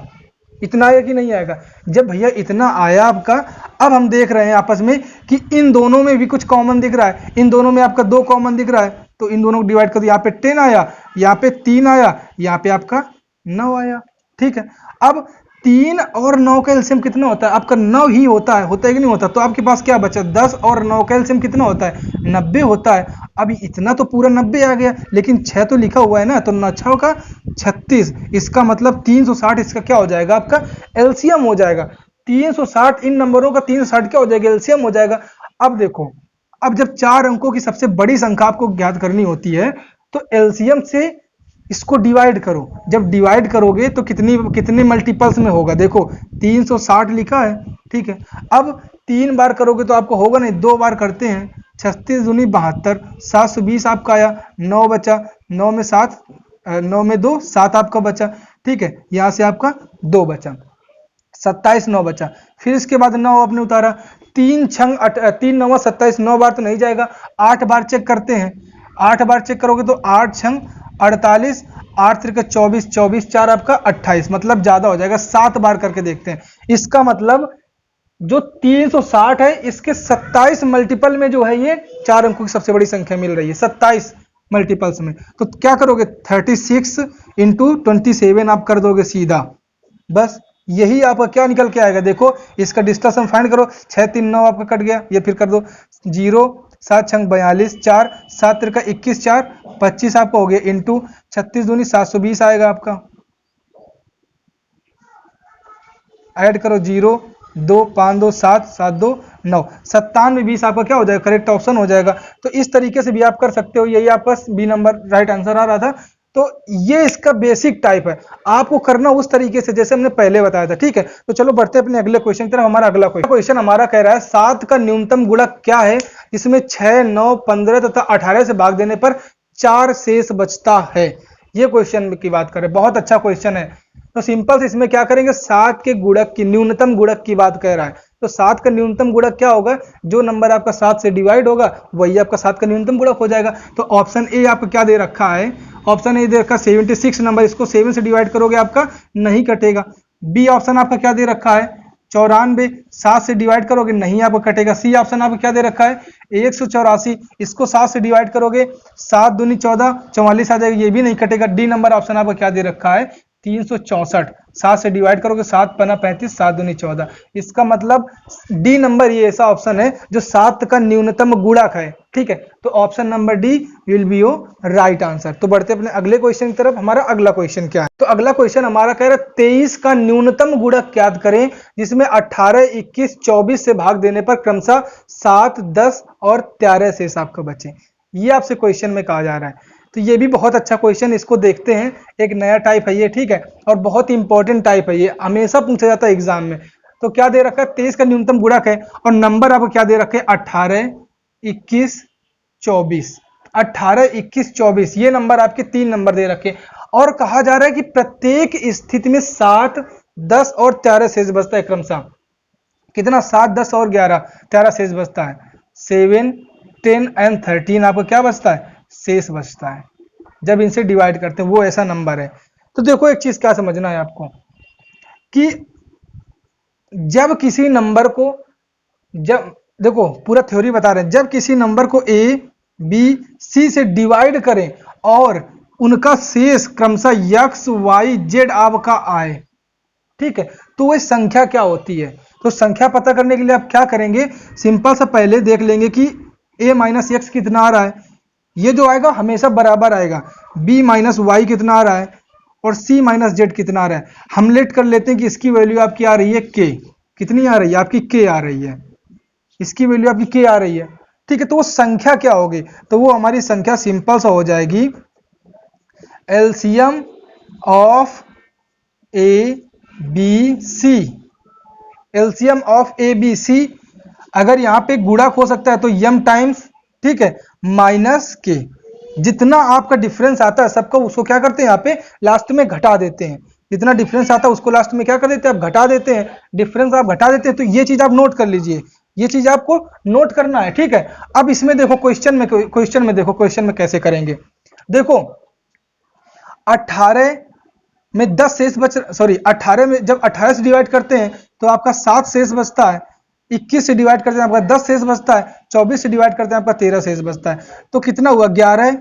इतना आएगा कि नहीं आएगा, जब भैया इतना आया आपका, अब हम देख रहे हैं आपस में कि इन दोनों में भी कुछ कॉमन दिख रहा है, इन दोनों में आपका 2 कॉमन दिख रहा है, तो इन दोनों को डिवाइड कर दो, यहाँ पे 10 आया, यहाँ पे 3 आया, यहाँ पे आपका 9 आया, ठीक है। अब 3 और 9 का एलसीएम कितना होता है आपका? 9 ही होता है कि नहीं होता? तो आपके पास क्या बचा? 10 और 9 का एलसीएम कितना होता है? 90 होता है। अब इतना तो पूरा 90 आ गया, लेकिन 6 तो लिखा हुआ है ना, तो 9 का 36, इसका मतलब 360 इसका क्या हो जाएगा? आपका एलसीएम हो जाएगा। 360 इन नंबरों का 360 क्या हो जाएगा? एलसीएम हो जाएगा। अब देखो, अब जब 4 अंकों की सबसे बड़ी संख्या आपको ज्ञात करनी होती है, तो एलसीएम से इसको डिवाइड करो। जब डिवाइड करोगे तो कितने मल्टीपल्स में होगा? देखो 360 लिखा है, ठीक है। अब 3 बार करोगे तो आपको होगा नहीं, 2 बार करते हैं। 36 दूनी 72, 720 आपका आया, 9 बचा, 9 में 7, 9 में 2, 7 आपका बचा, ठीक है। यहाँ से आपका 2 बचा, 27 9 बचा। फिर इसके बाद 9 आपने उतारा, 3 9 27, 9 बार तो नहीं जाएगा, 8 बार चेक करते हैं। 8 बार चेक करोगे तो 8 छंग 48, 8 तिरका 24, 24 4 आपका 28, मतलब ज्यादा हो जाएगा। 7 बार करके देखते हैं। इसका मतलब जो 360 है, इसके 27 मल्टीपल में जो है ये 4 अंकों की सबसे बड़ी संख्या मिल रही है, 27 मल्टीपल्स में। तो क्या करोगे? 36 इंटू 27 आप कर दोगे सीधा, बस यही आपका क्या निकल के आएगा? देखो इसका डिस्टेंस हम फाइंड करो, 6 3 9 आपका कट गया, ये फिर कर दो 0, 7 छंग 42, 4 7 तिरका 21, 4 25 आपका हो गया, इंटू 36 दूनी 720 आएगा आपका। ऐड करो 0 2 5 2 7 7 2 9, 97 20 आपका क्या हो जाएगा? करेक्ट ऑप्शन हो जाएगा। तो इस तरीके से भी आप कर सकते हो। यही आपका बी नंबर राइट आंसर आ रहा था। तो ये इसका बेसिक टाइप है, आपको करना उस तरीके से जैसे हमने पहले बताया था, ठीक है। तो चलो बढ़ते हैं अपने अगले क्वेश्चन की तरफ। हमारा अगला क्वेश्चन हमारा कह रहा है 7 का न्यूनतम गुणक क्या है जिसमें 6 9 15 तथा 18 से भाग देने पर 4 शेष बचता है? ये क्वेश्चन की बात करें, बहुत अच्छा क्वेश्चन है। तो सिंपल से इसमें क्या करेंगे? 7 के गुणक की, न्यूनतम गुणक की बात कह रहा है। तो 7 का न्यूनतम गुणक क्या होगा? जो नंबर आपका 7 से डिवाइड होगा वही आपका 7 का न्यूनतम गुणक हो जाएगा। तो ऑप्शन ए आपको क्या दे रखा है? ऑप्शन ए दे रखा 76 नंबर, इसको 7 से डिवाइड करोगे आपका नहीं कटेगा। बी ऑप्शन आपका क्या दे रखा है? 94, 7 से डिवाइड करोगे नहीं आपको कटेगा। सी ऑप्शन आपको क्या दे रखा है? 184, इसको 7 से डिवाइड करोगे 7 दूनी 14, 44 आ जाएगा, ये भी नहीं कटेगा। डी नंबर ऑप्शन आपका क्या दे रखा है? 364, 7 से डिवाइड करोगे 7 पना 35, 7 दूनी 14। इसका मतलब डी नंबर ये ऐसा ऑप्शन है जो 7 का न्यूनतम गुणक है, ठीक है। तो option number D will be your right answer. तो बढ़ते अपने अगले क्वेश्चन की तरफ। हमारा अगला क्वेश्चन क्या है? तो अगला क्वेश्चन हमारा कह रहा है 23 का न्यूनतम गुणक ज्ञात करें जिसमें 18 21 24 से भाग देने पर क्रमशः 7 10 और 13 शेष आपका बचे। ये आपसे क्वेश्चन में कहा जा रहा है। तो ये भी बहुत अच्छा क्वेश्चन, इसको देखते हैं। एक नया टाइप है ये, ठीक है, और बहुत इंपॉर्टेंट टाइप है ये, हमेशा पूछा जाता है एग्जाम में। तो क्या दे रखा है? 23 का न्यूनतम गुणक है और नंबर आपको क्या दे रखे? 18 21 24, 18 21 24, ये नंबर आपके 3 नंबर दे रखे। और कहा जा रहा है कि प्रत्येक स्थिति में 7 10 और 13 शेष बचता है क्रमशः। कितना? 7 10 और 11 13 शेष बचता है। 7 10 एंड 13 आपको क्या बचता है? शेष बचता है जब इनसे डिवाइड करते हैं, वो ऐसा नंबर है। तो देखो एक चीज क्या समझना है आपको कि जब किसी नंबर को, जब देखो पूरा थ्योरी बता रहे हैं, जब किसी नंबर को ए बी सी से डिवाइड करें और उनका शेष क्रमशः एक्स वाई जेड आपका आए, ठीक है, तो वह संख्या क्या होती है? तो संख्या पता करने के लिए आप क्या करेंगे? सिंपल सा पहले देख लेंगे कि a माइनस एक्स कितना आ रहा है, ये जो आएगा हमेशा बराबर आएगा। b माइनस वाई कितना आ रहा है और c माइनस जेड कितना आ रहा है। हम लेट कर लेते हैं कि इसकी वैल्यू आपकी आ रही है k, कितनी आ रही है? आपकी k आ रही है, इसकी वैल्यू आपकी k आ रही है, ठीक है। तो वो संख्या क्या होगी? तो वो हमारी संख्या सिंपल सा हो जाएगी LCM of A B C. LCM of A B C, अगर यहाँ पे गुणक हो सकता है तो m टाइम्स, ठीक है, माइनस के, जितना आपका डिफरेंस आता है सबका उसको क्या करते हैं यहाँ पे लास्ट में घटा देते हैं। जितना डिफरेंस आता है उसको लास्ट में क्या कर देते हैं? आप घटा देते हैं, डिफरेंस आप घटा देते हैं। तो ये चीज आप नोट कर लीजिए, ये चीज आपको नोट करना है, ठीक है। अब इसमें देखो क्वेश्चन में देखो क्वेश्चन में कैसे करेंगे। देखो 18 में 10 शेष बच, सॉरी 18 में जब 18 से डिवाइड करते हैं तो आपका 7 शेष बचता है। 21 से डिवाइड करते हैं आपका 10 शेष बचता है। 24 से डिवाइड करते हैं आपका 13 शेष बचता है। तो कितना हुआ? 11।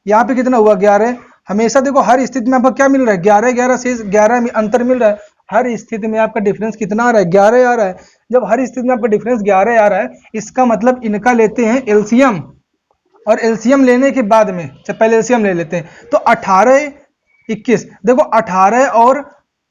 यहाँ पे कितना हुआ? 11। हमेशा देखो हर स्थिति में आपको क्या मिल रहा है? 11 11 शेष, 11 में अंतर मिल रहा है। हर स्थिति में आपका डिफरेंस कितना आ रहा है, 11 आ रहा है। जब हर स्थिति में आपका डिफरेंस 11 आ रहा है, इसका मतलब इनका लेते हैं एलसीएम, और एलसीएम लेने के बाद में पहले एलसीएम ले लेते हैं, तो 18 21, देखो 18 और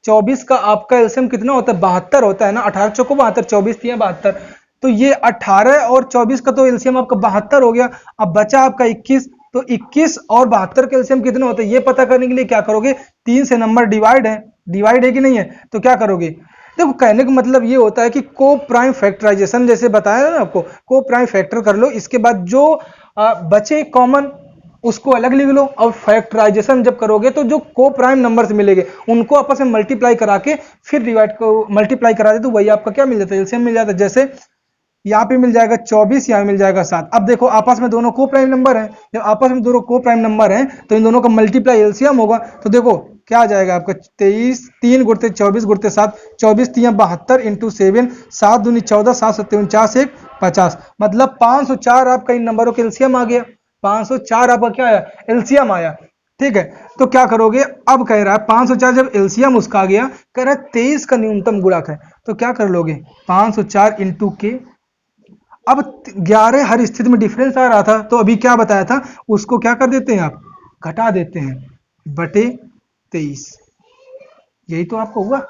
24 का आपका एलसीएम कितना होता है, 72 होता है ना, 18 चौको 72, 24 3 72, तो ये 18 और 24 का तो एलसीएम आपका 72 हो गया। अब बचा आपका 21, तो 21 और 72 का एलसीएम कितना होता है, ये पता करने के लिए क्या करोगे, 3 से नंबर डिवाइड है कि नहीं है, तो क्या करोगे, देखो कहने का मतलब ये होता है कि को प्राइम फैक्टराइजेशन, जैसे बताया ना आपको, को प्राइम फैक्टर कर लो, इसके बाद जो बचे कॉमन उसको अलग लिख लो, और फैक्टराइजेशन जब करोगे तो जो को प्राइम नंबर्स मिलेंगे उनको आपस में मल्टीप्लाई करा के फिर डिवाइड को मल्टीप्लाई करा दे, तो वही आपका क्या मिल जाता है, एलसीएम मिल जाता है। जैसे यहाँ पे मिल जाएगा 24, यहाँ मिल जाएगा 7। अब देखो आपस में दोनों को प्राइम नंबर हैं, जब आपस में दोनों को प्राइम नंबर हैं तो इन दोनों का मल्टीप्लाई एलसीएम होगा, तो देखो क्या आ जाएगा आपका 23, 3 गुणते 24 गुणते 7, 24 3 72 इंटू 7, 7 दूनी 14, 7 7 49 1 50, मतलब 504 आपका इन नंबरों का एलसीएम आ गया। 504 आपका क्या आया, एलसीएम आया। ठीक है, तो क्या करोगे, अब कह रहा है 504 जब एलसीएम उसका आ गया, कह रहा है 23 का न्यूनतम गुणक है, तो क्या कर लोगे, 504 इंटू के। अब 11 हर स्थिति में डिफरेंस आ रहा था, तो अभी क्या बताया था, उसको क्या कर देते हैं आप, घटा देते हैं बटे 23, यही तो आपको हुआ।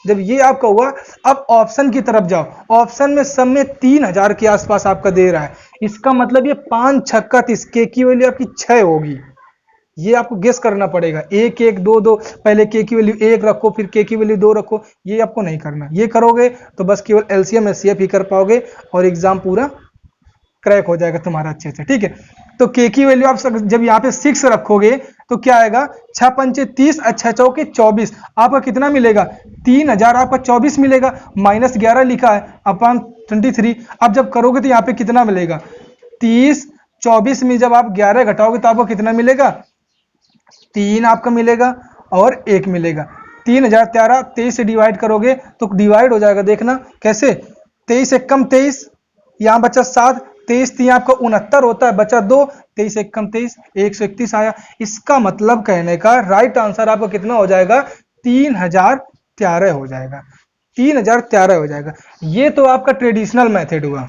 जब ये आपका हुआ, अब ऑप्शन की तरफ जाओ, ऑप्शन में सब में 3000 के आसपास आपका दे रहा है, इसका मतलब ये 5 छक्का 30, के की वैल्यू आपकी 6 होगी, ये आपको गेस करना पड़ेगा। 1 1 2 2, पहले के की वैल्यू 1 रखो, फिर के की वैल्यू 2 रखो, ये आपको नहीं करना। ये करोगे तो बस केवल एलसीएम एचसीएफ ही कर पाओगे और एग्जाम पूरा क्रैक हो जाएगा तुम्हारा अच्छे से। ठीक है, तो के की वैल्यू आप जब यहाँ पे 6 रखोगे तो क्या आएगा, 6 पंचे 30, 6 चौके 24, आपका कितना मिलेगा, 3000 आपका 24 मिलेगा, माइनस 11 लिखा है अपॉन 23। अब जब करोगे तो यहाँ पे कितना मिलेगा, 30 24 में जब आप 11 घटाओगे तो आपको कितना मिलेगा, 3 आपका मिलेगा और 1 मिलेगा। 3013 23 से डिवाइड करोगे तो डिवाइड हो जाएगा, देखना कैसे, 23 एक कम 23, यहाँ बचा 7, 23 3 आपका 69 होता है, बचा 2, 23 एक कम 23, 131 आया। इसका मतलब कहने का राइट आंसर आपका कितना हो जाएगा, 3013 हो जाएगा, 3013 हो जाएगा। ये तो आपका ट्रेडिशनल मेथड हुआ,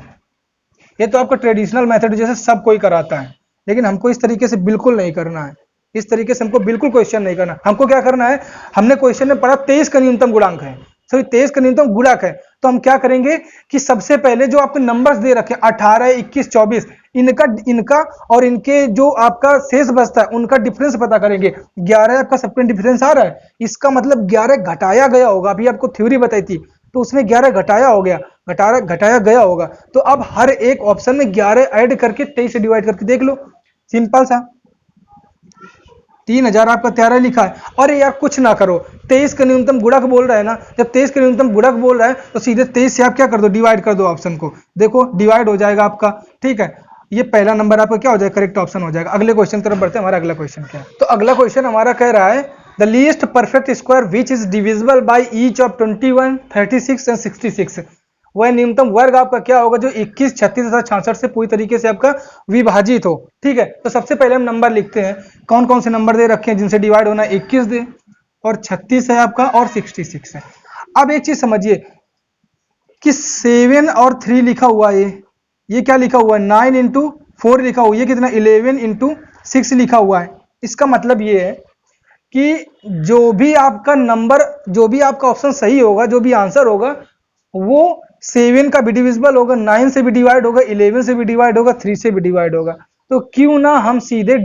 ये तो आपका ट्रेडिशनल मेथड जैसे सब कोई कराता है, लेकिन हमको इस तरीके से बिल्कुल नहीं करना है, इस तरीके से हमको बिल्कुल क्वेश्चन नहीं करना। हमको क्या करना है, हमने क्वेश्चन में पढ़ा 23 का न्यूनतम गुणांक है, सॉरी 23 का न्यूनतम गुणक है, तो हम क्या करेंगे कि सबसे पहले जो आपके नंबर्स दे रखे 18 21 24, इनका और इनके जो आपका शेष बचता है उनका डिफरेंस पता करेंगे। 11 आपका सबका डिफरेंस आ रहा है, इसका मतलब 11 घटाया गया होगा, अभी आपको थ्योरी बताई थी तो उसमें 11 घटाया हो गया, घटाया गया होगा, तो अब हर एक ऑप्शन में 11 ऐड करके 23 से डिवाइड करके देख लो, सिंपल सा। 3000 आपका 13 लिखा है, और यार कुछ ना करो, 23 का न्यूनतम गुणक बोल रहा है ना, जब 23 का न्यूनतम गुणक बोल रहा है तो सीधे 23 से आप क्या कर दो, डिवाइड कर दो ऑप्शन को, देखो डिवाइड हो जाएगा आपका। ठीक है, ये पहला नंबर आपका क्या हो जाएगा, करेक्ट ऑप्शन हो जाएगा। अगले क्वेश्चन की तरफ बढ़ते हैं, हमारा अगला क्वेश्चन क्या है, तो अगला क्वेश्चन हमारा कह रहा है the least perfect square which is divisible by each of 21 36 and 66, वह न्यूनतम वर्ग आपका क्या होगा जो 21 36 तथा 66 से पूरी तरीके से आपका विभाजित हो। ठीक है, तो सबसे पहले हम नंबर लिखते हैं, कौन कौन से नंबर दे रखे हैं जिनसे डिवाइड होना है, 21 दे और 36 है आपका और 66 है। अब एक चीज समझिए कि 7 और 3 लिखा हुआ है, ये क्या लिखा हुआ है, 9 इंटू 4 लिखा हुआ है, ये कितना 11 इंटू 6 लिखा हुआ है। इसका मतलब ये है कि जो भी आपका नंबर, जो भी आपका ऑप्शन सही होगा, जो भी आंसर होगा वो 7 का भी डिविजिबल होगा, 9 से भी डिवाइड होगा, 11 से भी डिवाइड होगा, 3 से भी डिवाइड होगा। तो क्यों ना हम सीधे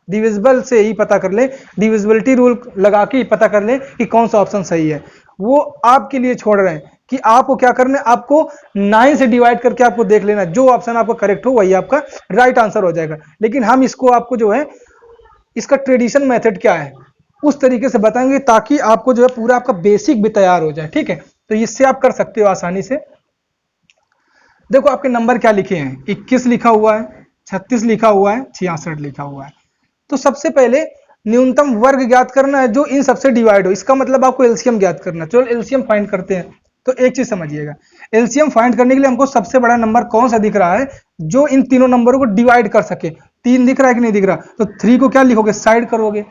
डिविजिबल से ही पता कर लें, डिविजिबिलिटी रूल लगा के ही पता कर लें कि कौन सा ऑप्शन सही है। वो आपके लिए छोड़ रहे हैं कि आपको क्या करना है, आपको 9 से डिवाइड करके आपको देख लेना, जो ऑप्शन आपका करेक्ट हो वही आपका राइट आंसर हो जाएगा। लेकिन हम इसको आपको जो है इसका ट्रेडिशन मेथड क्या है उस तरीके से बताएंगे ताकि आपको जो है पूरा आपका बेसिक भी तैयार हो जाए। ठीक है, तो इससे आप कर सकते हो आसानी से। देखो आपके नंबर क्या लिखे हैं, 21 लिखा हुआ है, 36 लिखा हुआ है, 66 लिखा हुआ है। तो सबसे पहले न्यूनतम वर्ग ज्ञात करना है जो इन सबसे डिवाइड हो, इसका मतलब आपको एलसीएम ज्ञात करना है। चलो एलसीएम फाइंड करते हैं। तो एक चीज समझिएगा, एलसीएम फाइंड करने के लिए हमको सबसे बड़ा नंबर कौन सा दिख रहा है जो इन तीनों नंबरों को डिवाइड कर सके। 3 दिख रहा है कि नहीं दिख रहा, तो 3 को क्या लिखोगे, साइड करोगे,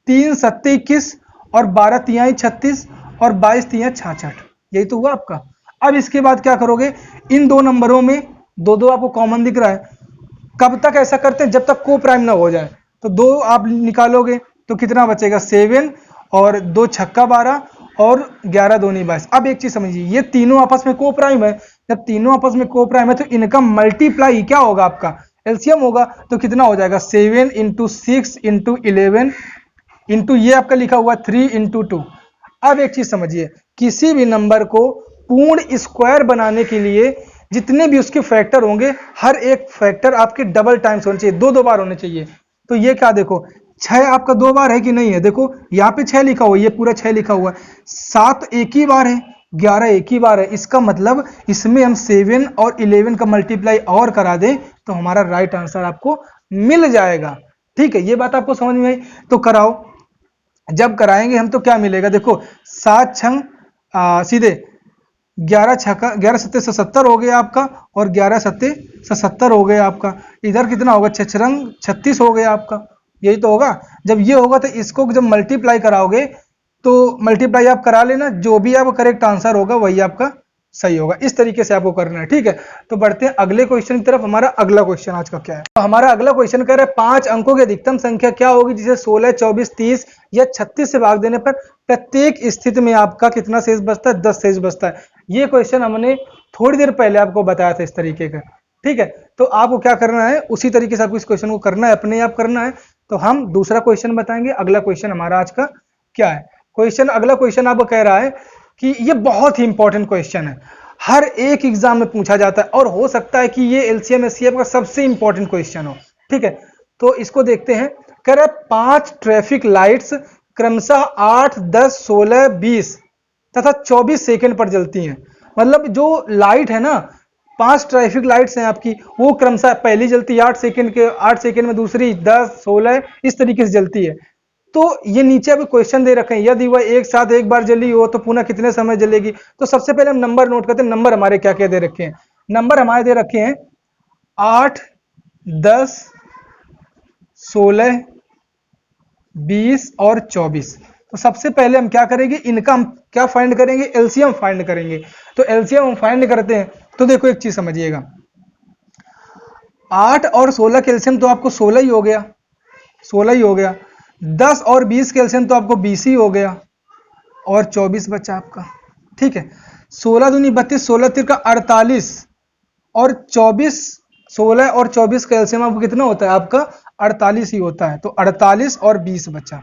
3 7 21 और 12 3 36 और 22 3 66, यही तो हुआ आपका। अब इसके बाद क्या करोगे, इन दो नंबरों में दो दो आपको कॉमन दिख रहा है, कब तक ऐसा करते हैं, जब तक को प्राइम ना हो जाए। तो दो आप निकालोगे तो कितना बचेगा 7 और 2 छक्का 12 और 11 दूनी 22। अब एक चीज समझिए, ये तीनों आपस में को प्राइम है, जब तीनों आपस में को प्राइम है तो इनका मल्टीप्लाई क्या होगा, आपका एलसीएम होगा। तो कितना हो जाएगा 7 इंटू 6 इंटू 11 इंटू ये आपका लिखा हुआ 3 इंटू 2। अब एक चीज समझिए, किसी भी नंबर को पूर्ण स्क्वायर बनाने के लिए जितने भी उसके फैक्टर होंगे, हर एक फैक्टर आपके डबल टाइम्स होने चाहिए, दो दो बार होने चाहिए। तो ये क्या देखो 6 आपका दो बार है कि नहीं है, देखो यहाँ पे 6 लिखा हुआ है, ये पूरा 6 लिखा हुआ है, 7 एक ही बार है, 11 एक ही बार है। इसका मतलब इसमें हम 7 और 11 का मल्टीप्लाई और करा दें तो हमारा राइट आंसर आपको मिल जाएगा। ठीक है, ये बात आपको समझ में आई, तो कराओ। जब कराएंगे हम तो क्या मिलेगा, देखो 7 छंग सीधे 11 छक्का 11 सत्ते 77 हो गया आपका, और 11 सत्ते 77 हो गया आपका। इधर कितना होगा 6 छंग 36 हो गया आपका, यही तो होगा। जब ये होगा तो इसको जब मल्टीप्लाई कराओगे तो मल्टीप्लाई आप करा लेना, जो भी आपका करेक्ट आंसर होगा वही आपका सही होगा। इस तरीके से आपको करना है। ठीक है, तो बढ़ते हैं अगले क्वेश्चन की तरफ। हमारा अगला क्वेश्चन आज का क्या है, तो हमारा अगला क्वेश्चन कह रहा है 5 अंकों की अधिकतम संख्या क्या होगी जिसे 16 24 30 या 36 से भाग देने पर प्रत्येक स्थिति में आपका कितना शेष बचता है, 10 शेष बचता है। ये क्वेश्चन हमने थोड़ी देर पहले आपको बताया था इस तरीके का। ठीक है, तो आपको क्या करना है, उसी तरीके से आपको इस क्वेश्चन को करना है, अपने आप करना है। तो हम दूसरा क्वेश्चन बताएंगे। अगला क्वेश्चन हमारा आज का क्या है, क्वेश्चन अगला क्वेश्चन आपको कह रहा है कि ये बहुत ही इंपॉर्टेंट क्वेश्चन है, हर एक एग्जाम में पूछा जाता है, और हो सकता है कि ये एलसीएम एचसीएफ का सबसे इंपॉर्टेंट क्वेश्चन हो। ठीक है, तो इसको देखते हैं। कह रहा है 5 ट्रैफिक लाइट्स क्रमशः 8 10 16 20 तथा 24 सेकंड पर जलती हैं। मतलब जो लाइट है ना, 5 ट्रैफिक लाइट्स हैं आपकी, वो क्रमशः पहली जलती है 8 सेकंड में, दूसरी 10 16 इस तरीके से जलती है। तो ये नीचे अभी क्वेश्चन दे रखे हैं, यदि वह एक साथ एक बार जली हो तो पुनः कितने समय जलेगी। तो सबसे पहले हम नंबर नोट करते हैं, नंबर हमारे क्या क्या दे रखे हैं। नंबर हमारे दे रखे हैं 8 10 16 20 और 24। तो सबसे पहले हम क्या करेंगे, इनका हम क्या फाइंड करेंगे, एलसीएम फाइंड करेंगे। तो एलसीएम हम फाइंड करते हैं। तो देखो एक चीज समझिएगा, 8 और 16 का एलसीएम तो आपको 16 ही हो गया, 16 ही हो गया। 10 और 20 का एलसीएम तो आपको 20 ही हो गया, और 24 बचा आपका। ठीक है, 16 दूनी 32, 16 तिरका 48, और 24 16 और 24 का एलसीएम आपको कितना होता है, आपका 48 ही होता है। तो 48 और 20 बचा।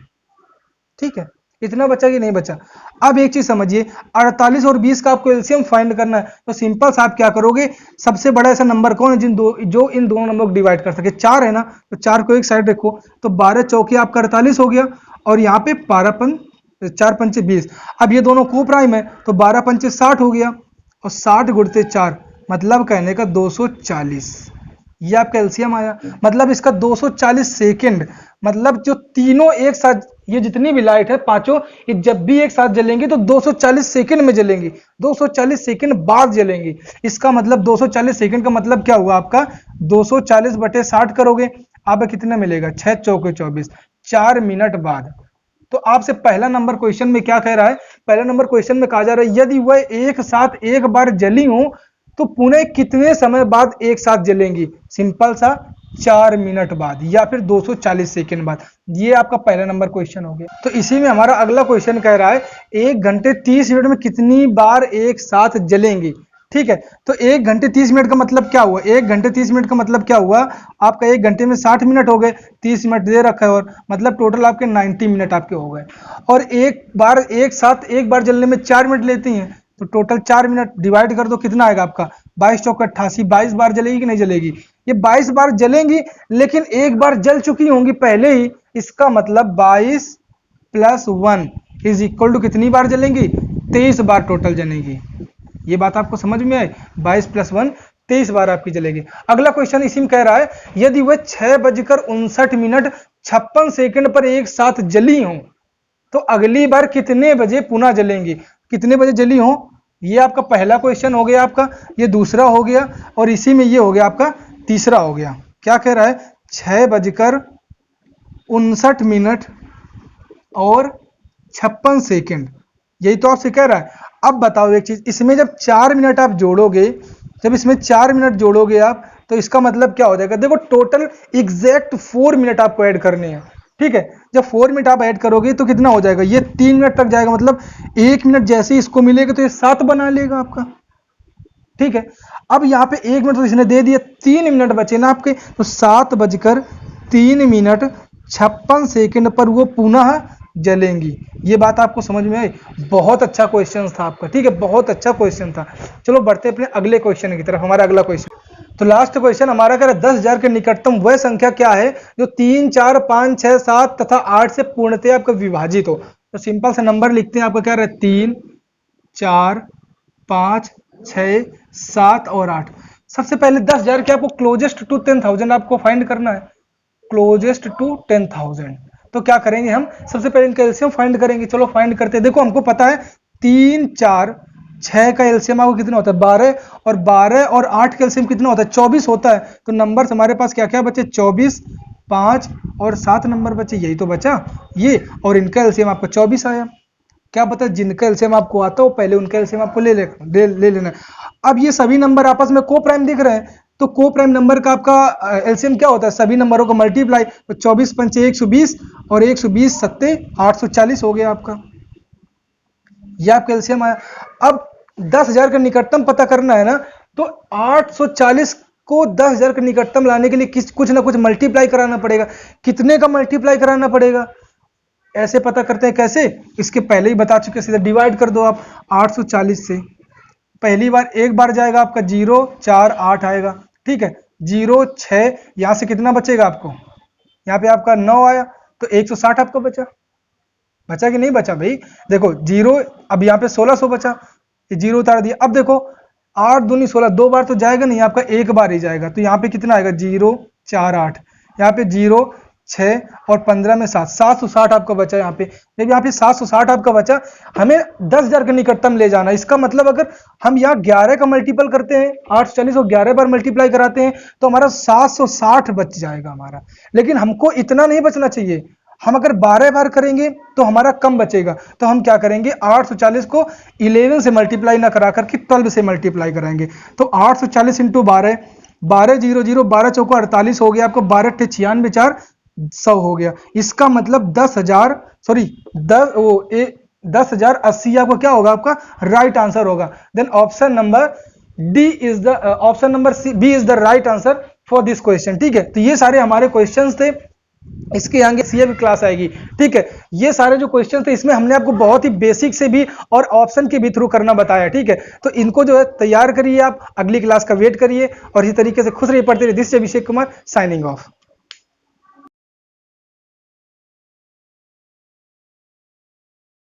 ठीक है, इतना बचा कि नहीं बचा। अब एक चीज समझिए, 48 और 20 का आपको एलसीएम फाइंड करना है। तो सिंपल सा आप क्या करोगे, सबसे बड़ा ऐसा नंबर कौन है जो इन दोनों नंबर को डिवाइड कर सके, 4 है ना, तो 4 को एक साइड रखो। तो 12 चौके आपका 48 हो गया, और यहाँ पे 4 पंचे 20। अब ये दोनों को प्राइम है, तो 12 पंचे 60 हो गया, और 60 गुणते 4 मतलब कहने का 240। ये आपका एलसीएम आया। मतलब इसका 240 सेकंड, मतलब जो तीनों एक साथ, ये जितनी भी लाइट है पांचों, ये जब भी एक साथ जलेंगी तो 240 सेकंड में जलेंगी, 240 सेकंड बाद जलेंगी। इसका मतलब 240 सेकंड का मतलब क्या हुआ आपका, 240 बटे 60 करोगे, आप कितना मिलेगा, 6 चौके 24, 4 मिनट बाद। तो आपसे पहला नंबर क्वेश्चन में क्या कह रहा है, पहला नंबर क्वेश्चन में कहा जा रहा है यदि वह एक साथ एक बार जली हो तो पुनः कितने समय बाद एक साथ जलेंगी। सिंपल सा 4 मिनट बाद, या फिर 240 सेकंड बाद। ये आपका पहला नंबर क्वेश्चन हो गया। तो इसी में हमारा अगला क्वेश्चन कह रहा है 1 घंटे 30 मिनट में कितनी बार एक साथ जलेंगी। ठीक है, तो 1 घंटे 30 मिनट का मतलब क्या हुआ, 1 घंटे 30 मिनट का मतलब क्या हुआ, आपका 1 घंटे में 60 मिनट हो गए, 30 मिनट दे रखा है, और मतलब टोटल आपके 90 मिनट आपके हो गए। और एक बार एक साथ एक बार जलने में 4 मिनट लेती हैं, तो टोटल 4 मिनट डिवाइड कर दो, कितना आएगा आपका 22 चौक 88, 22 बार जलेगी कि नहीं जलेगी। ये 22 बार जलेंगी, लेकिन एक बार जल चुकी होंगी पहले ही। इसका मतलब 22 + 1 इज इक्वल टू कितनी बार जलेंगी, 23 बार टोटल जलेंगी। ये बात आपको समझ में आई, 22 + 1 23 बार आपकी जलेगी। अगला क्वेश्चन इसी में कह रहा है यदि वह 6:59 पर एक साथ जली हो तो अगली बार कितने बजे पुनः जलेंगी, कितने बजे जली हो। ये आपका पहला क्वेश्चन हो गया आपका, ये दूसरा हो गया, और इसी में ये हो गया आपका तीसरा हो गया। क्या कह रहा है, 6:59 और 56 सेकंड यही तो आपसे कह रहा है। अब बताओ एक चीज, इसमें जब 4 मिनट आप जोड़ोगे, जब इसमें 4 मिनट जोड़ोगे आप, तो इसका मतलब क्या हो जाएगा? देखो टोटल एग्जैक्ट 4 मिनट आपको ऐड करने हैं, ठीक है। जब 4 मिनट आप ऐड करोगे तो कितना हो जाएगा? ये 3 मिनट तक जाएगा, मतलब 1 मिनट जैसे ही इसको मिलेगा तो ये 7 बना लेगा आपका, ठीक है। अब यहाँ पे 1 मिनट तो इसने दे दिया, 3 मिनट बचे ना आपके, तो 7:03:56 पर वो पुनः जलेंगी। ये बात आपको समझ में आई? बहुत अच्छा क्वेश्चन था आपका, ठीक है, बहुत अच्छा क्वेश्चन था। चलो बढ़ते अपने अगले क्वेश्चन की तरफ। हमारा अगला क्वेश्चन, तो लास्ट क्वेश्चन हमारा कह रहा है 10,000 के निकटतम वह संख्या क्या है जो 3, 4, 5, 6, 7 तथा 8 से पूर्णतः आपका विभाजित हो। तो सिंपल से नंबर लिखते हैं, आपका क्या रहा है? 3, 4, 5, 6, 7 और 8। सबसे पहले 10,000 के आपको क्लोजेस्ट टू 10,000 आपको फाइंड करना है, क्लोजेस्ट टू 10,000। तो क्या करेंगे हम? सबसे पहले इनका एलसीएम फाइंड करेंगे। चलो फाइंड करते हैं। देखो हमको पता है 3, 4, 6 का एलसीएम आपको कितना होता है? 12, और 12 और 8 का एलसीएम कितना होता है? 24 होता है। तो नंबर हमारे पास क्या क्या बचे? 24, 5 और 7 नंबर बचे, यही तो बचा ये। और इनका एलसीएम आपका 24 आया। क्या पता जिनका एलसीएम आपको आता हो पहले उनका एलसीएम आपको ले लेना। अब ये सभी नंबर आपस में को प्राइम दिख रहे हैं, तो को प्राइम नंबर का आपका एलसीएम क्या होता है? सभी नंबरों को मल्टीप्लाई। तो 24 पंचे 120 और 120 सत्ते 840 हो गया आपका, ये आपका एलसीएम आया। अब 10,000 का निकटतम पता करना है ना, तो 840 को 10,000 का निकटतम लाने के लिए कुछ ना कुछ मल्टीप्लाई कराना पड़ेगा। कितने का मल्टीप्लाई कराना पड़ेगा? ऐसे पता करते हैं कैसे, इसके पहले ही बता चुके, सीधा डिवाइड कर दो आप 840 से। पहली बार एक बार जाएगा आपका 0, 4, 8 आएगा, ठीक है। 0, 6, यहां से कितना बचेगा आपको? यहाँ पे आपका 9 आया, तो 160 आपको बचा। बचा कि नहीं बचा भाई? देखो 0, अब यहाँ पे 1600 बचा, ये 0 उतार दिया। अब देखो 8 दूनी 16, 2 बार तो जाएगा नहीं, आपका एक बार ही जाएगा। तो यहाँ पे कितना आएगा? 0, 4, 8, यहाँ पे 0, 6 और 15 में 7, 760 आपका बचा यहाँ पे। जब यहाँ पे 760 आपका बचा, हमें 10,000 का निकटतम ले जाना। इसका मतलब अगर हम यहाँ 11 का मल्टीपल करते हैं, 840 को 11 बार मल्टीप्लाई कराते हैं, तो हमारा 760 बच जाएगा हमारा। लेकिन हमको इतना नहीं बचना चाहिए, हम अगर 12 बार करेंगे तो हमारा कम बचेगा। तो हम क्या करेंगे? 840 को 11 से मल्टीप्लाई ना करा करके 12 से मल्टीप्लाई कराएंगे। तो 840 इंटू 12, 12 0 0, 12 चौको 48 हो गया आपको, 12 × 96, 4 100 हो गया। इसका मतलब 10,000 सॉरी 10,080 आपका क्या होगा? आपका राइट आंसर होगा। Then option number D is the option number B is the right answer for this question, ठीक है। तो ये सारे हमारे क्वेश्चंस थे, इसके आगे सीए भी क्लास आएगी, ठीक है। ये सारे जो क्वेश्चन थे इसमें हमने आपको बहुत ही बेसिक से भी और ऑप्शन के भी थ्रू करना बताया, ठीक है। तो इनको जो है तैयार करिए, आप अगली क्लास का वेट करिए और इसी तरीके से खुश रहिए, पढ़ते रहिए। This is Abhishek Kumar signing off.